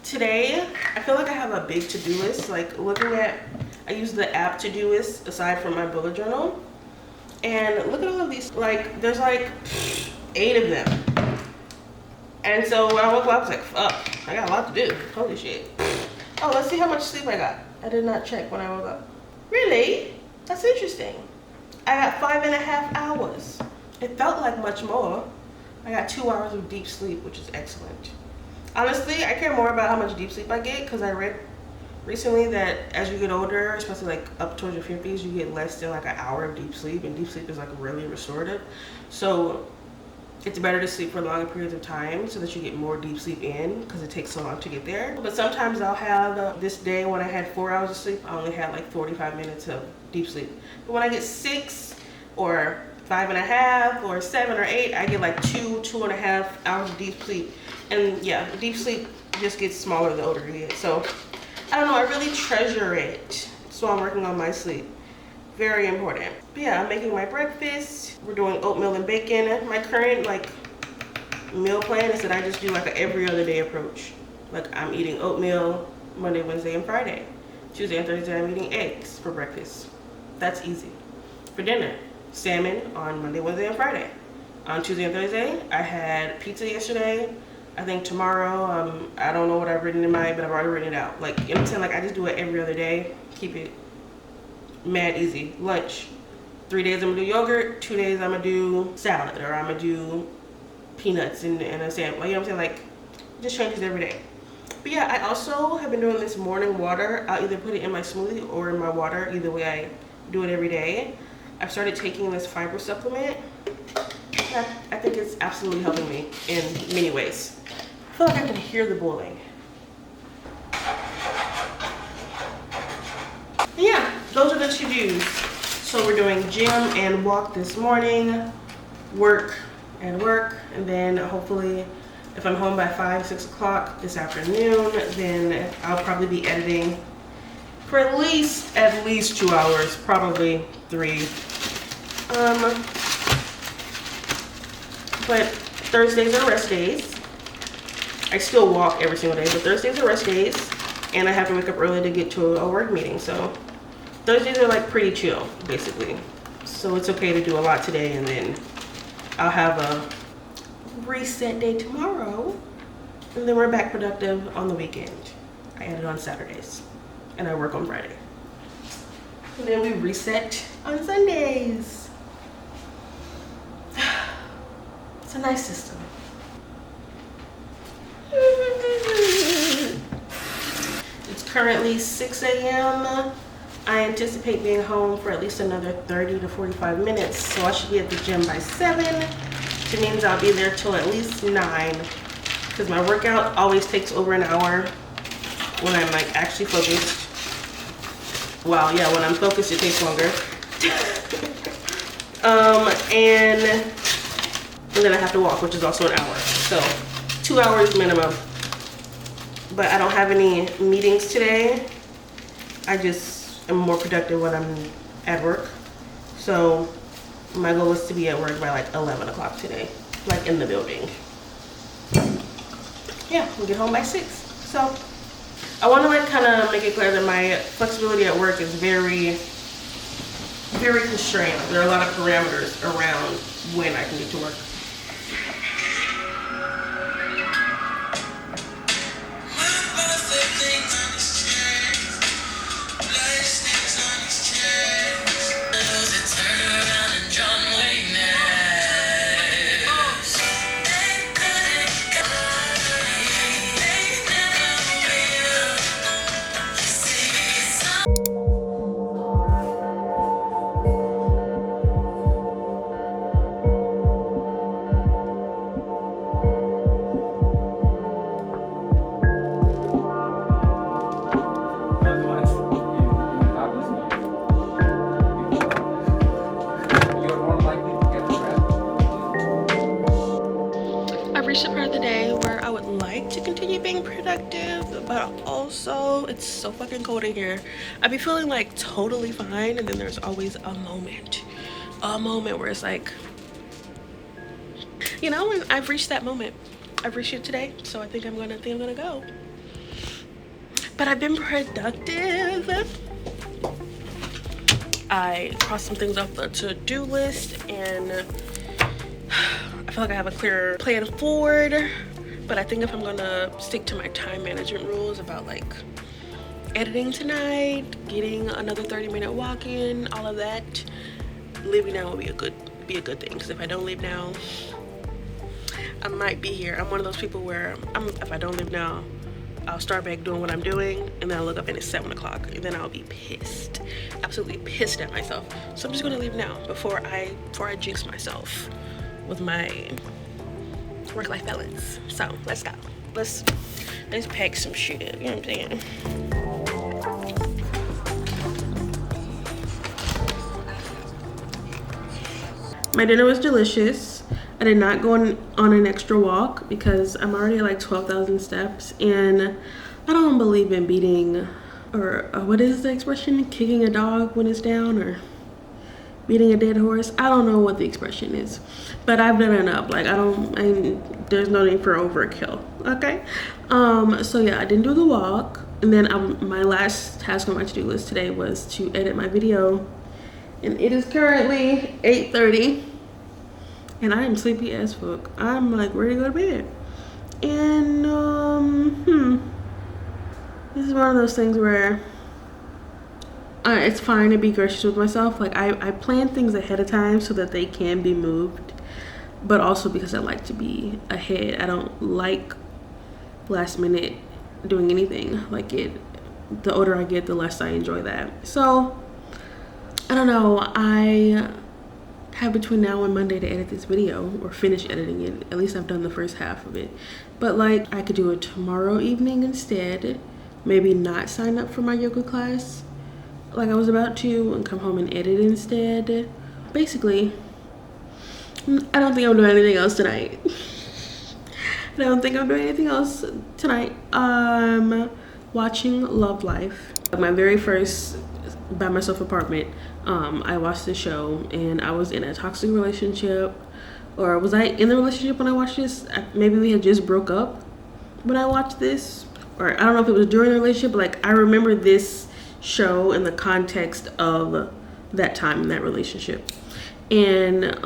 [SPEAKER 2] Today I feel like I have a big to-do list. Like looking at, I use the app to-do list aside from my bullet journal, and look at all of these. Like there's like 8 of them. And so when I woke up, I was like, fuck, I got a lot to do. Holy shit. Oh, let's see how much sleep I got. I did not check when I woke up. Really? That's interesting. I got 5.5 hours. It felt like much more. I got 2 hours of deep sleep, which is excellent. Honestly, I care more about how much deep sleep I get because I read recently that as you get older, especially like up towards your 50s, you get less than like an hour of deep sleep, and deep sleep is like really restorative. So it's better to sleep for longer periods of time so that you get more deep sleep in because it takes so long to get there. But sometimes I'll have this day when I had 4 hours of sleep, I only had like 45 minutes of deep sleep. But when I get 6 or 5.5 or 7 or 8, I get like 2.5 hours of deep sleep. And yeah, deep sleep just gets smaller the older you get. So I don't know, I really treasure it. So I'm working on my sleep. Very important. But yeah, I'm making my breakfast. We're doing oatmeal and bacon. My current like meal plan is that I just do like a every other day approach. Like I'm eating oatmeal Monday, Wednesday, and Friday. Tuesday and Thursday I'm eating eggs for breakfast. That's easy. For dinner, salmon on Monday, Wednesday, and Friday. On Tuesday and Thursday, I had pizza yesterday. I think tomorrow, I don't know what I've written in mine, but I've already written it out. Like, you know what I'm saying? Like I just do it every other day. Keep it mad easy. Lunch, 3 days I'm gonna do yogurt, 2 days I'm gonna do salad, or I'm gonna do peanuts and a sandwich. You know what I'm saying? Like, just changes every day. But yeah, I also have been doing this morning water. I'll either put it in my smoothie or in my water. Either way, I do it every day. I've started taking this fiber supplement. I think it's absolutely helping me in many ways. I feel like I can hear the boiling. Yeah, those are the to-dos. So we're doing gym and walk this morning, work, and then hopefully if I'm home by 6 o'clock this afternoon, then I'll probably be editing for at least 2 hours, probably 3. But Thursdays are rest days. I still walk every single day, but Thursdays are rest days, and I have to wake up early to get to a work meeting. So Thursdays are like pretty chill, basically. So it's okay to do a lot today, and then I'll have a reset day tomorrow, and then we're back productive on the weekend. I edit on Saturdays, and I work on Friday. And then we reset on Sundays. It's a nice system. It's currently 6 a.m. I anticipate being home for at least another 30 to 45 minutes, so I should be at the gym by 7, which means I'll be there till at least 9, because my workout always takes over an hour when I'm like actually focused. Well, yeah, when I'm focused it takes longer. And then I have to walk, which is also an hour. So 2 hours minimum. But I don't have any meetings today. I just am more productive when I'm at work. So my goal is to be at work by like 11 o'clock today, like in the building. Yeah, we'll get home by 6. So I want to like kind of make it clear that my flexibility at work is very, very constrained. There are a lot of parameters around when I can get to work.
[SPEAKER 3] Turn around and John Wayne now.
[SPEAKER 2] productive, but also it's so fucking cold in here. I be feeling like totally fine, and then there's always a moment where it's like, you know, and I've reached that moment. I've reached it today, so I think I'm gonna go. But I've been productive. I crossed some things off the to-do list, and I feel like I have a clearer plan forward. But I think if I'm gonna stick to my time management rules about like editing tonight, getting another 30-minute walk in, all of that, leaving now will be a good thing. Because if I don't leave now, I might be here. I'm one of those people where if I don't leave now, I'll start back doing what I'm doing, and then I'll look up and it's 7 o'clock, and then I'll be pissed, absolutely pissed at myself. So I'm just gonna leave now before I jinx myself with my work-life balance. So let's go. Let's pack some shit up. You know what I'm saying? My dinner was delicious. I did not go on an extra walk because I'm already at like 12,000 steps, and I don't believe in beating, or what is the expression? Kicking a dog when it's down, or beating a dead horse. I don't know what the expression is, but I've done enough. Like there's no need for overkill. Okay. So yeah, I didn't do the walk, and then my last task on my to-do list today was to edit my video, and it is currently 8:30. And I am sleepy as fuck. I'm like ready to go to bed. And this is one of those things where it's fine to be gracious with myself. Like I plan things ahead of time so that they can be moved, but also because I like to be ahead. I don't like last minute doing anything. Like the older I get, the less I enjoy that. So I don't know. I have between now and Monday to edit this video or finish editing it. At least I've done the first half of it. But like I could do it tomorrow evening instead. Maybe not sign up for my yoga class like I was about to, and come home and edit instead. Basically, I don't think I'm doing anything else tonight. Watching Love Life. My very first by myself apartment. I watched the show, and I was in a toxic relationship, or was I in the relationship when I watched this? Maybe we had just broke up when I watched this, or I don't know if it was during the relationship, but like I remember this show in the context of that time in that relationship. And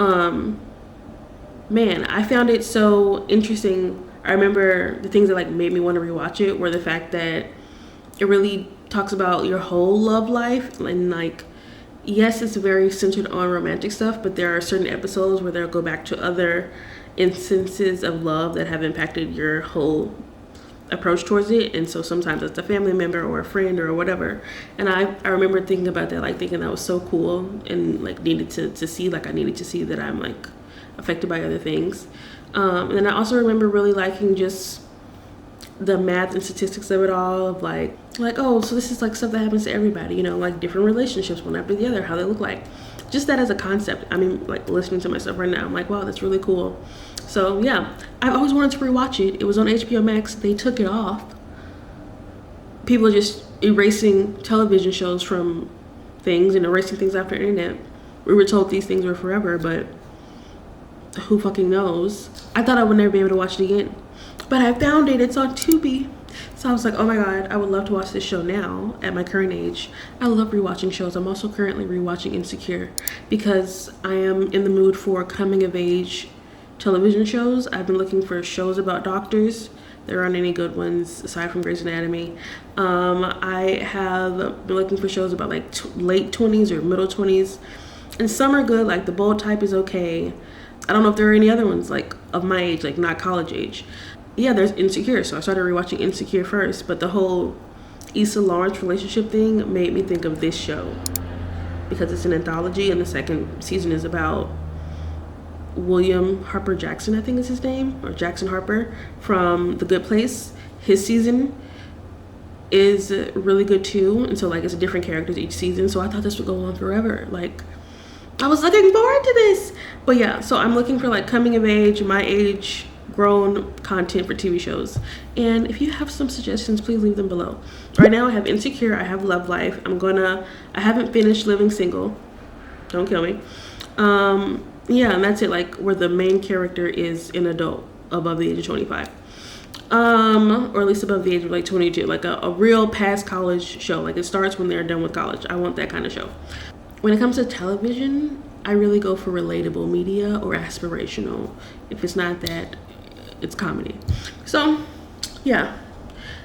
[SPEAKER 2] man, I found it so interesting. I remember the things that like made me want to rewatch it were the fact that it really talks about your whole love life, and like, yes, it's very centered on romantic stuff, but there are certain episodes where they'll go back to other instances of love that have impacted your whole approach towards it. And so sometimes it's a family member or a friend or whatever. And I remember thinking about that, like thinking that was so cool, and like needed to see, like I needed to see that I'm like affected by other things. And then I also remember really liking just the math and statistics of it all, of like oh, so this is like stuff that happens to everybody, you know, like different relationships one after the other, how they look like, just that as a concept. I mean, like listening to myself right now, I'm like, wow, that's really cool. So yeah, I've always wanted to rewatch it. It was on HBO Max. They took it off. People are just erasing television shows from things and erasing things off the internet. We were told these things were forever, but who fucking knows? I thought I would never be able to watch it again, but I found it. It's on Tubi. So I was like, oh my god, I would love to watch this show now at my current age. I love rewatching shows. I'm also currently rewatching Insecure because I am in the mood for coming of age television shows. I've been looking for shows about doctors. There aren't any good ones aside from Grey's Anatomy. I have been looking for shows about like late 20s or middle 20s, and some are good, like The Bold Type is okay. I don't know if there are any other ones like of my age, like not college age. Yeah, there's Insecure, so I started rewatching Insecure first, but the whole Issa Lawrence relationship thing made me think of this show because it's an anthology, and the second season is about William Harper Jackson, I think is his name, or Jackson Harper from The Good Place. His season is really good too, and so like it's different characters each season, so I thought this would go on forever. Like I was looking forward to this. But yeah, so I'm looking for like coming of age, my age grown content for TV shows. And if you have some suggestions, please leave them below. Right now I have Insecure, I have Love Life. I haven't finished Living Single. Don't kill me. Yeah, and that's it, like where the main character is an adult above the age of 25. Or at least above the age of like 22, like a real past college show. Like it starts when they're done with college. I want that kind of show. When it comes to television, I really go for relatable media or aspirational. If it's not that, it's comedy. So yeah,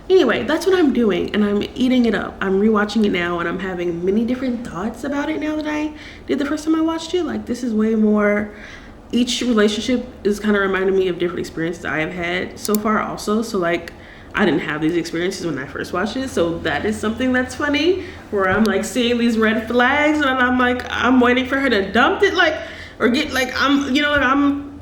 [SPEAKER 2] anyway, that's what I'm doing, and I'm eating it up. I'm rewatching it now, and I'm having many different thoughts about it now that I did the first time I watched it. Like, this is way more, each relationship is kind of reminding me of different experiences I have had so far also. So like, I didn't have these experiences when I first watched it, so that is something that's funny, where I'm like seeing these red flags and I'm like, I'm waiting for her to dump it, like, or get like, I'm, you know, like I'm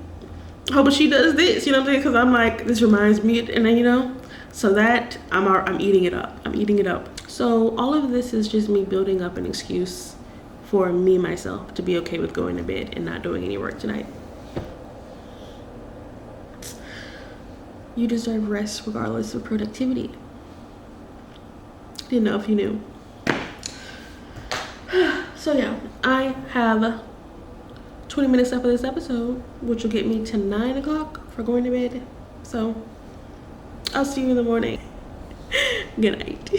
[SPEAKER 2] hoping she does this, you know what I'm saying? Because I'm like, this reminds me, and then, you know, so that I'm eating it up. I'm eating it up. So all of this is just me building up an excuse for me, myself, to be okay with going to bed and not doing any work tonight. You deserve rest regardless of productivity. Didn't know if you knew. So yeah, I have 20 minutes left of this episode, which will get me to 9 o'clock for going to bed. So I'll see you in the morning. Good night.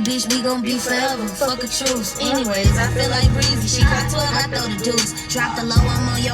[SPEAKER 6] Bitch, we gon' be forever, fuck a truce. Anyways, I feel like breezy. She got 12, I throw the deuce. Drop the low, I'm on your.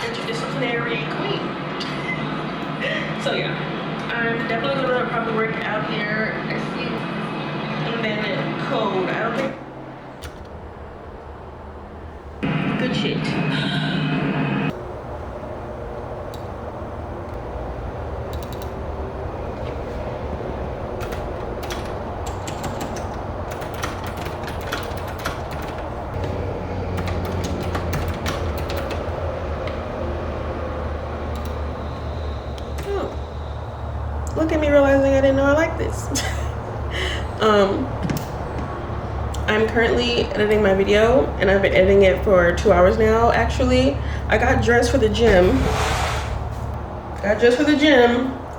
[SPEAKER 2] Interdisciplinary Quin. So yeah, I'm definitely gonna probably work out here. I see, and then code. I don't think. Good shit. Look at me realizing I didn't know I liked this. I'm currently editing my video, and I've been editing it for 2 hours now. Actually, I got dressed for the gym.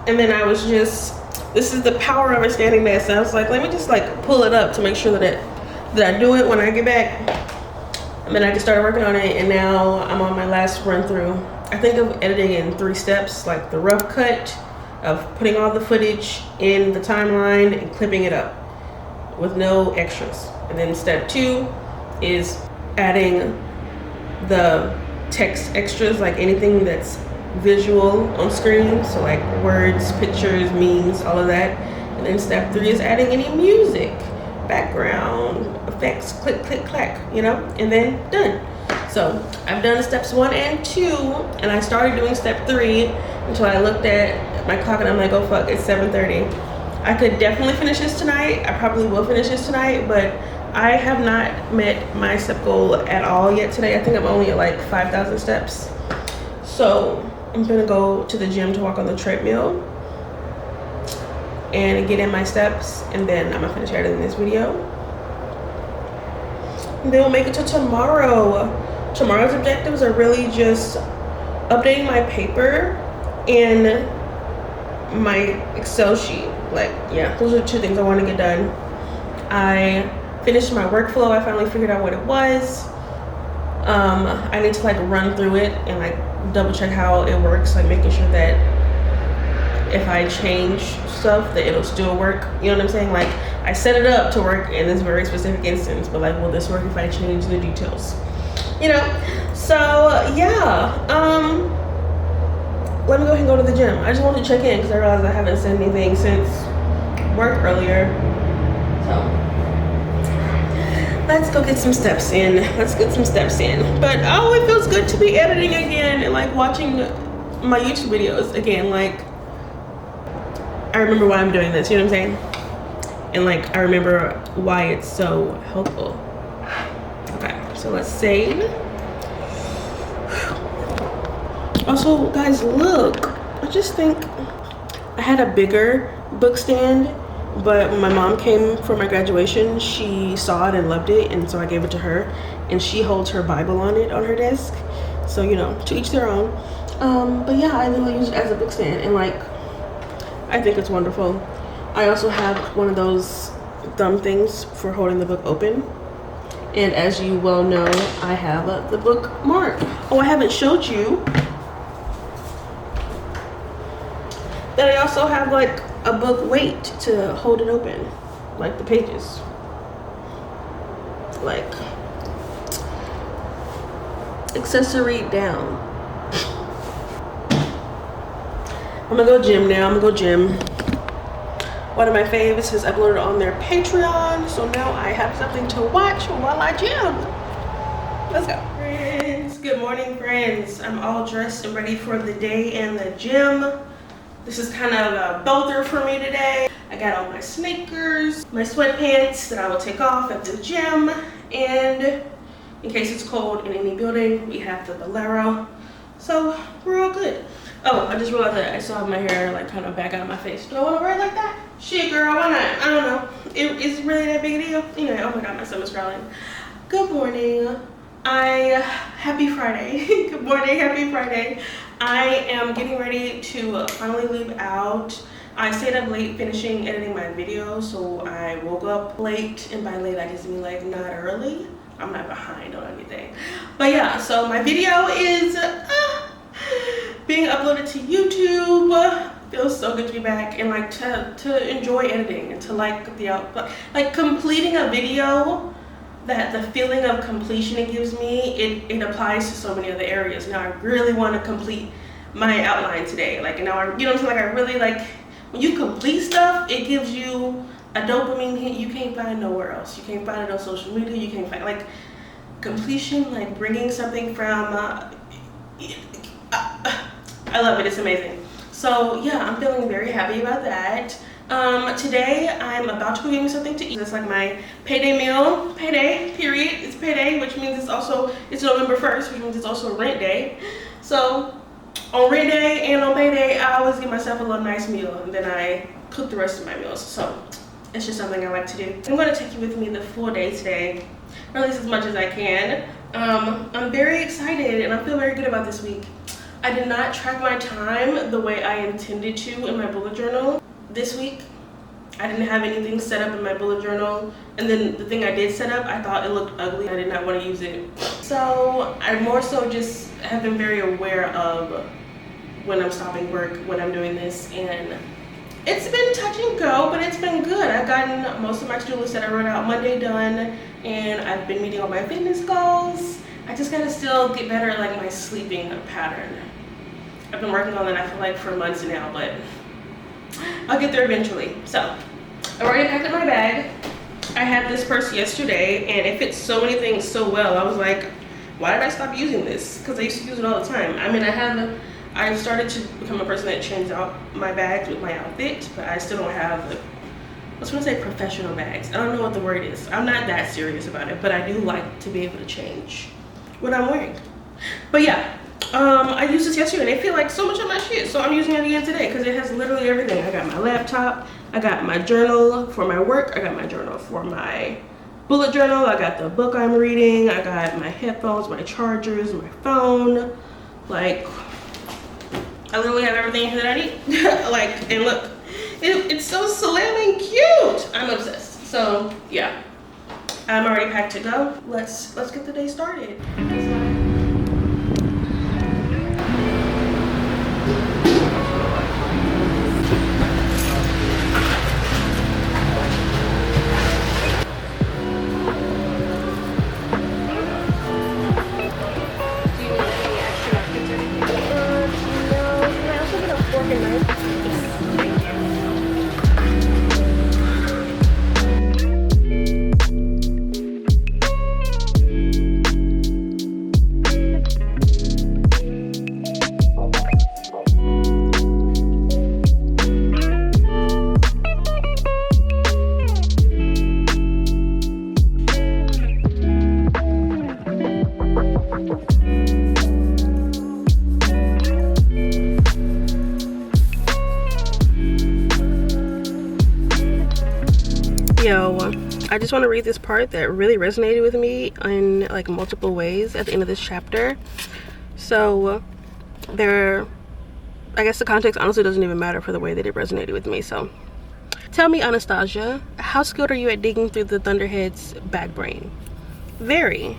[SPEAKER 2] And then I was just, this is the power of a standing desk. I was like, let me just like pull it up to make sure that I do it when I get back. And then I just started working on it, and now I'm on my last run through. I think of editing in 3 steps, like the rough cut, of putting all the footage in the timeline and clipping it up with no extras. And then step 2 is adding the text extras, like anything that's visual on screen, so like words, pictures, memes, all of that. And then step 3 is adding any music, background effects, click, click, clack, you know, and then done. So I've done steps 1 and 2, and I started doing step 3 until I looked at my clock and I'm like, oh fuck, it's 7:30. I could definitely finish this tonight. I probably will finish this tonight, but I have not met my step goal at all yet today. I think I'm only at like 5,000 steps. So I'm gonna go to the gym to walk on the treadmill and get in my steps, and then I'm gonna finish editing this video. And then we'll make it to tomorrow. Tomorrow's objectives are really just updating my paper and my Excel sheet. Like, yeah, those are 2 things I want to get done. I finished my workflow. I finally figured out what it was. I need to like run through it and like double check how it works, like making sure that if I change stuff that it'll still work. You know what I'm saying? Like, I set it up to work in this very specific instance, but like, will this work if I change the details? You know? So yeah, let me go ahead and go to the gym. I just wanted to check in because I realized I haven't said anything since work earlier. So let's go get some steps in. But oh, it feels good to be editing again and like watching my YouTube videos again. Like, I remember why I'm doing this, you know what I'm saying? And like, I remember why it's so helpful. Okay, so let's save. Also, guys, look, I just think I had a bigger book stand, but when my mom came for my graduation, she saw it and loved it, and so I gave it to her, and she holds her Bible on it on her desk. So, you know, to each their own. But yeah, I literally use it as a book stand, and like, I think it's wonderful. I also have one of those thumb things for holding the book open. And as you well know, I have the bookmark. Oh, I haven't showed you that I also have like a book weight to hold it open, like the pages. Like, accessory down. I'm gonna go gym now. One of my faves has uploaded on their Patreon, so now I have something to watch while I gym. Let's go. Friends, good morning, friends. I'm all dressed and ready for the day and the gym. This is kind of a bother for me today. I got on my sneakers, my sweatpants that I will take off at the gym, and in case it's cold in any building, we have the bolero. So we're all good. Oh, I just realized that I still have my hair like kind of back out of my face. Do I want to wear it like that? Shit, girl, why not? I don't know. Is it really that big a deal? Anyway, oh my god, my stomach's growling. Good morning. Happy Friday. Good morning, happy Friday. I am getting ready to finally leave out. I stayed up late finishing editing my video, so I woke up late, and by late I just mean like not early. I'm not behind on anything. But yeah, so my video is being uploaded to YouTube. Feels so good to be back and like to enjoy editing and to like the output. Like completing a video, that the feeling of completion it gives me, it applies to so many other areas. Now I really want to complete my outline today. Like, now I, you know what I'm saying? Like, I really like when you complete stuff, it gives you a dopamine hit you can't find nowhere else. You can't find it on social media. You can't find like completion, like bringing something from. I love it. It's amazing. So yeah, I'm feeling very happy about that. Today I'm about to go get me something to eat. It's like my payday meal. Payday, period. It's payday, which means it's November 1st, which means it's also rent day. So on rent day and on payday, I always give myself a little nice meal, and then I cook the rest of my meals. So it's just something I like to do. I'm going to take you with me the full day today, or at least as much as I can. I'm very excited, and I feel very good about this week. I did not track my time the way I intended to in my bullet journal this week. I didn't have anything set up in my bullet journal, and then the thing I did set up, I thought it looked ugly. I did not want to use it. So I more so just have been very aware of when I'm stopping work, when I'm doing this, and it's been touch and go, but it's been good. I've gotten most of my to-do list that I wrote out Monday done, and I've been meeting all my fitness goals. I just gotta still get better at like my sleeping pattern. I've been working on that, I feel like, for months now, but I'll get there eventually. So I already packed up my bag. I had this purse yesterday, and it fits so many things so well. I was like, why did I stop using this? Because I used to use it all the time. I mean, I started to become a person that changed out my bags with my outfit, but I still don't have I was gonna say professional bags. I don't know what the word is. I'm not that serious about it, but I do like to be able to change what I'm wearing. But yeah, I used this yesterday and I feel like so much of my shit, so I'm using it again today because it has literally everything. I got my laptop, I got my journal for my work, I got my journal for my bullet journal, I got the book I'm reading, I got my headphones, my chargers, my phone. Like, I literally have everything that I need. Like, and look, it's so slamming cute. I'm obsessed. So yeah, I'm already packed to go. Let's get the day started. Yo, I just want to read this part that really resonated with me in like multiple ways at the end of this chapter. So I guess the context honestly doesn't even matter for the way that it resonated with me. So tell me, Anastasia, how skilled are you at digging through the Thunderhead's back brain? Very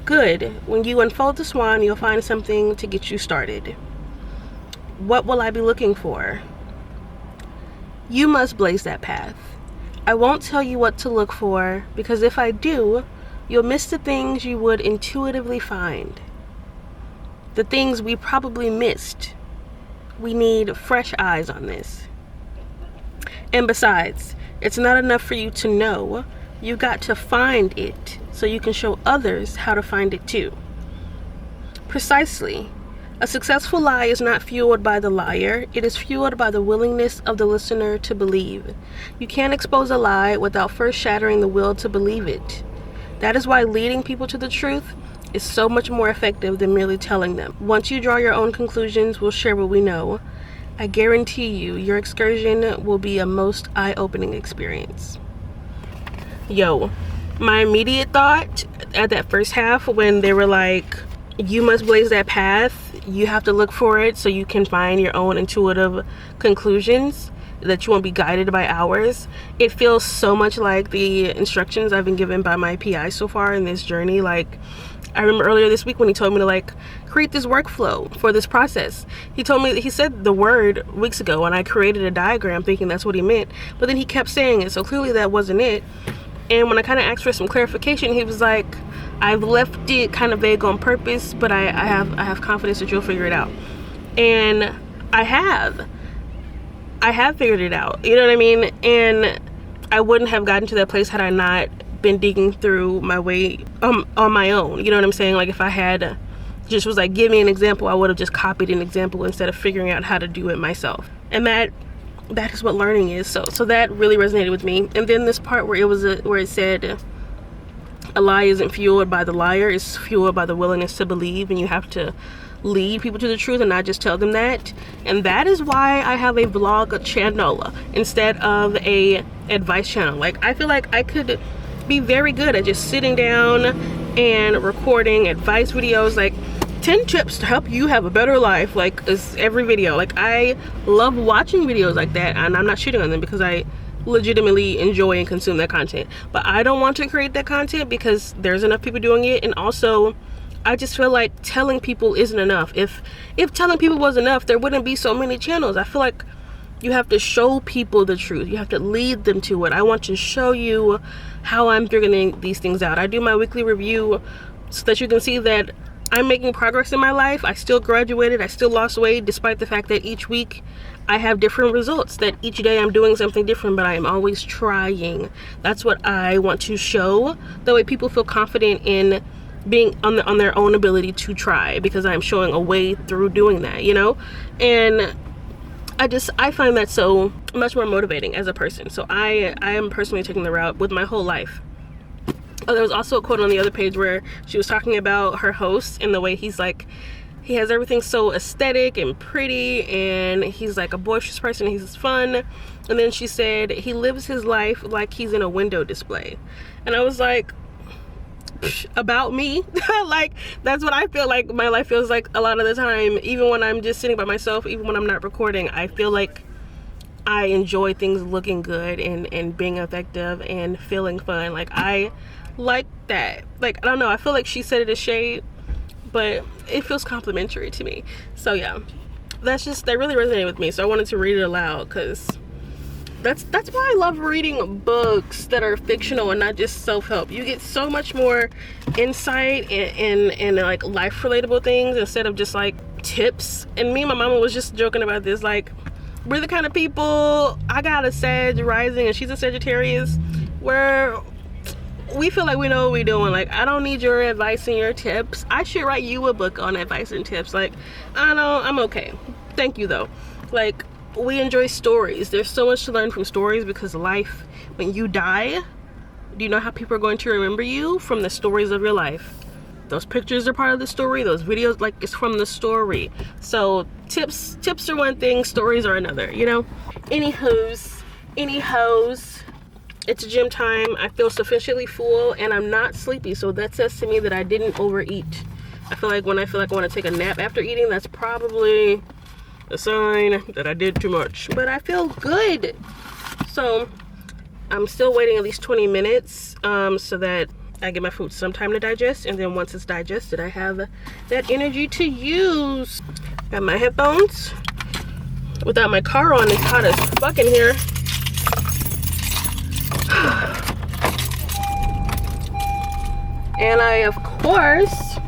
[SPEAKER 2] good. When you unfold the swan, you'll find something to get you started. What will I be looking for? You must blaze that path. I won't tell you what to look for, because if I do, you'll miss the things you would intuitively find. The things we probably missed. We need fresh eyes on this. And besides, it's not enough for you to know. You got to find it so you can show others how to find it too. Precisely. A successful lie is not fueled by the liar. It is fueled by the willingness of the listener to believe. You can't expose a lie without first shattering the will to believe it. That is why leading people to the truth is so much more effective than merely telling them. Once you draw your own conclusions, we'll share what we know. I guarantee you, your excursion will be a most eye-opening experience. Yo, my immediate thought at that first half when they were like, you must blaze that path, you have to look for it so you can find your own intuitive conclusions, that you won't be guided by ours. It feels so much like the instructions I've been given by my PI so far in this journey. Like, I remember earlier this week when he told me to like create this workflow for this process. He said the word weeks ago and I created a diagram thinking that's what he meant, but then he kept saying it, so clearly that wasn't it. And when I kind of asked for some clarification, he was like, I've left it kind of vague on purpose, but I have confidence that you'll figure it out. And I have figured it out, you know what I mean? And I wouldn't have gotten to that place had I not been digging through my way on my own, you know what I'm saying? Like, if I had just was like, give me an example, I would have just copied an example instead of figuring out how to do it myself. And that is what learning is. So that really resonated with me. And then this part where it said a lie isn't fueled by the liar, it's fueled by the willingness to believe, and you have to lead people to the truth and not just tell them that. And that is why I have a vlog channel instead of a advice channel. Like, I feel like I could be very good at just sitting down and recording advice videos, like 10 tips to help you have a better life, like every video. Like, I love watching videos like that, and I'm not shitting on them because I legitimately enjoy and consume that content, but I don't want to create that content because there's enough people doing it. And also, I just feel like telling people isn't enough. If telling people was enough, there wouldn't be so many channels. I feel like you have to show people the truth. You have to lead them to it. I want to show you how I'm figuring these things out. I do my weekly review so that you can see that I'm making progress in my life. I still graduated. I still lost weight, despite the fact that each week I have different results, that each day I'm doing something different, but I am always trying. That's what I want to show. That way people feel confident in being on their own ability to try, because I'm showing a way through doing that, you know? And I find that so much more motivating as a person. So I am personally taking the route with my whole life. Oh, there was also a quote on the other page where she was talking about her host and the way he's like, he has everything so aesthetic and pretty, and he's like a boisterous person, he's fun. And then she said he lives his life like he's in a window display. And I was like, about me. Like, that's what I feel like my life feels like a lot of the time. Even when I'm just sitting by myself, even when I'm not recording, I feel like I enjoy things looking good and being effective and feeling fun. Like, I like that. Like, I don't know, I feel like she said it a shade, but it feels complimentary to me. So yeah, that really resonated with me. So I wanted to read it aloud, because that's why I love reading books that are fictional and not just self-help. You get so much more insight and like life relatable things instead of just like tips. And me and my mama was just joking about this, like, we're the kind of people, I got a Sag rising and she's a Sagittarius, where we feel like we know what we're doing. Like, I don't need your advice and your tips. I should write you a book on advice and tips. Like, I know, I'm okay, thank you though. Like, we enjoy stories. There's so much to learn from stories, because life, when you die, do you know how people are going to remember you? From the stories of your life. Those pictures are part of the story, those videos, like, it's from the story. So tips are one thing, stories are another, you know. Anywho's, it's gym time. I feel sufficiently full and I'm not sleepy, so that says to me that I didn't overeat. I feel like when I want to take a nap after eating, that's probably a sign that I did too much. But I feel good. So I'm still waiting at least 20 minutes so that I get my food some time to digest, and then once it's digested, I have that energy to use. Got my headphones. Without my car on, it's hot as fuck in here. And I, of course,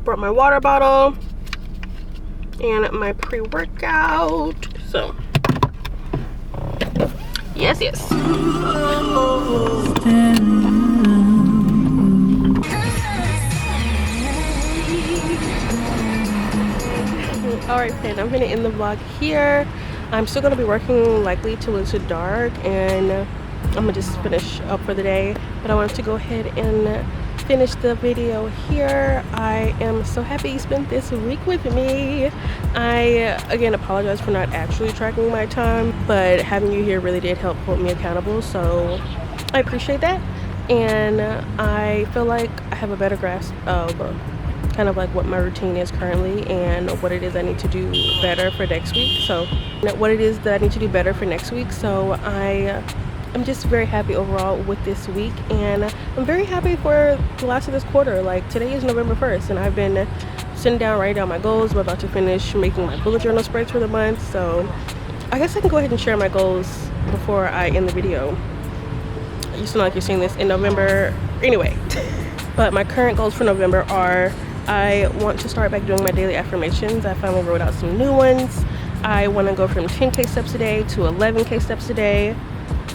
[SPEAKER 2] brought my water bottle and my pre-workout. So yes. Alright, friend, I'm gonna end the vlog here. I'm still gonna be working likely till it's dark, and I'm gonna just finish up for the day. But I wanted to go ahead and finish the video here. I am so happy you spent this week with me. I again apologize for not actually tracking my time, but having you here really did help hold me accountable, so I appreciate that. And I feel like I have a better grasp of kind of like what my routine is currently and what it is I need to do better for next week. So I'm just very happy overall with this week, and I'm very happy for the last of this quarter. Like, today is November 1st, and I've been sitting down writing down my goals. I'm about to finish making my bullet journal spreads for the month, so I guess I can go ahead and share my goals before I end the video. You sound like you're seeing this in November anyway. But my current goals for November are, I want to start back doing my daily affirmations. I finally wrote out some new ones. I want to go from 10K steps a day to 11K steps a day.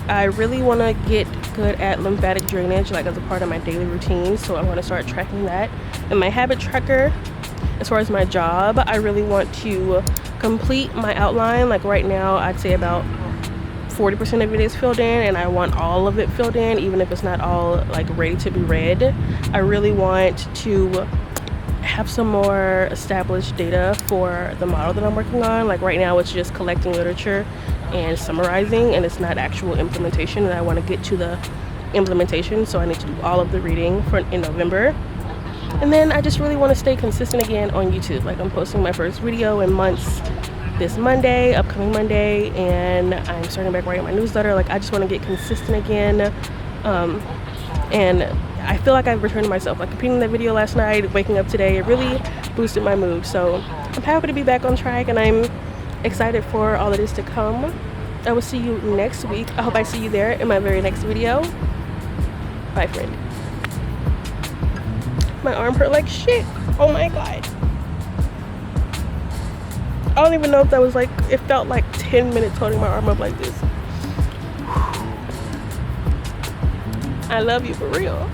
[SPEAKER 2] I really want to get good at lymphatic drainage, like as a part of my daily routine, so I want to start tracking that. And my habit tracker, as far as my job, I really want to complete my outline. Like right now, I'd say about 40% of it is filled in, and I want all of it filled in, even if it's not all like ready to be read. I really want to have some more established data for the model that I'm working on. Like right now, it's just collecting literature and summarizing, and it's not actual implementation, and I want to get to the implementation, so I need to do all of the reading in November. And then I just really want to stay consistent again on YouTube. Like, I'm posting my first video in months this Monday, upcoming Monday, and I'm starting back writing my newsletter. Like, I just want to get consistent again, and I feel like I've returned to myself. Like, completing that video last night, waking up today, it really boosted my mood. So I'm happy to be back on track, and I'm excited for all that is to come. I will see you next week. I hope I see you there in my very next video. Bye, friend. My arm hurt like shit. Oh my god. I don't even know if that was like, it felt like 10 minutes holding my arm up like this. I love you for real.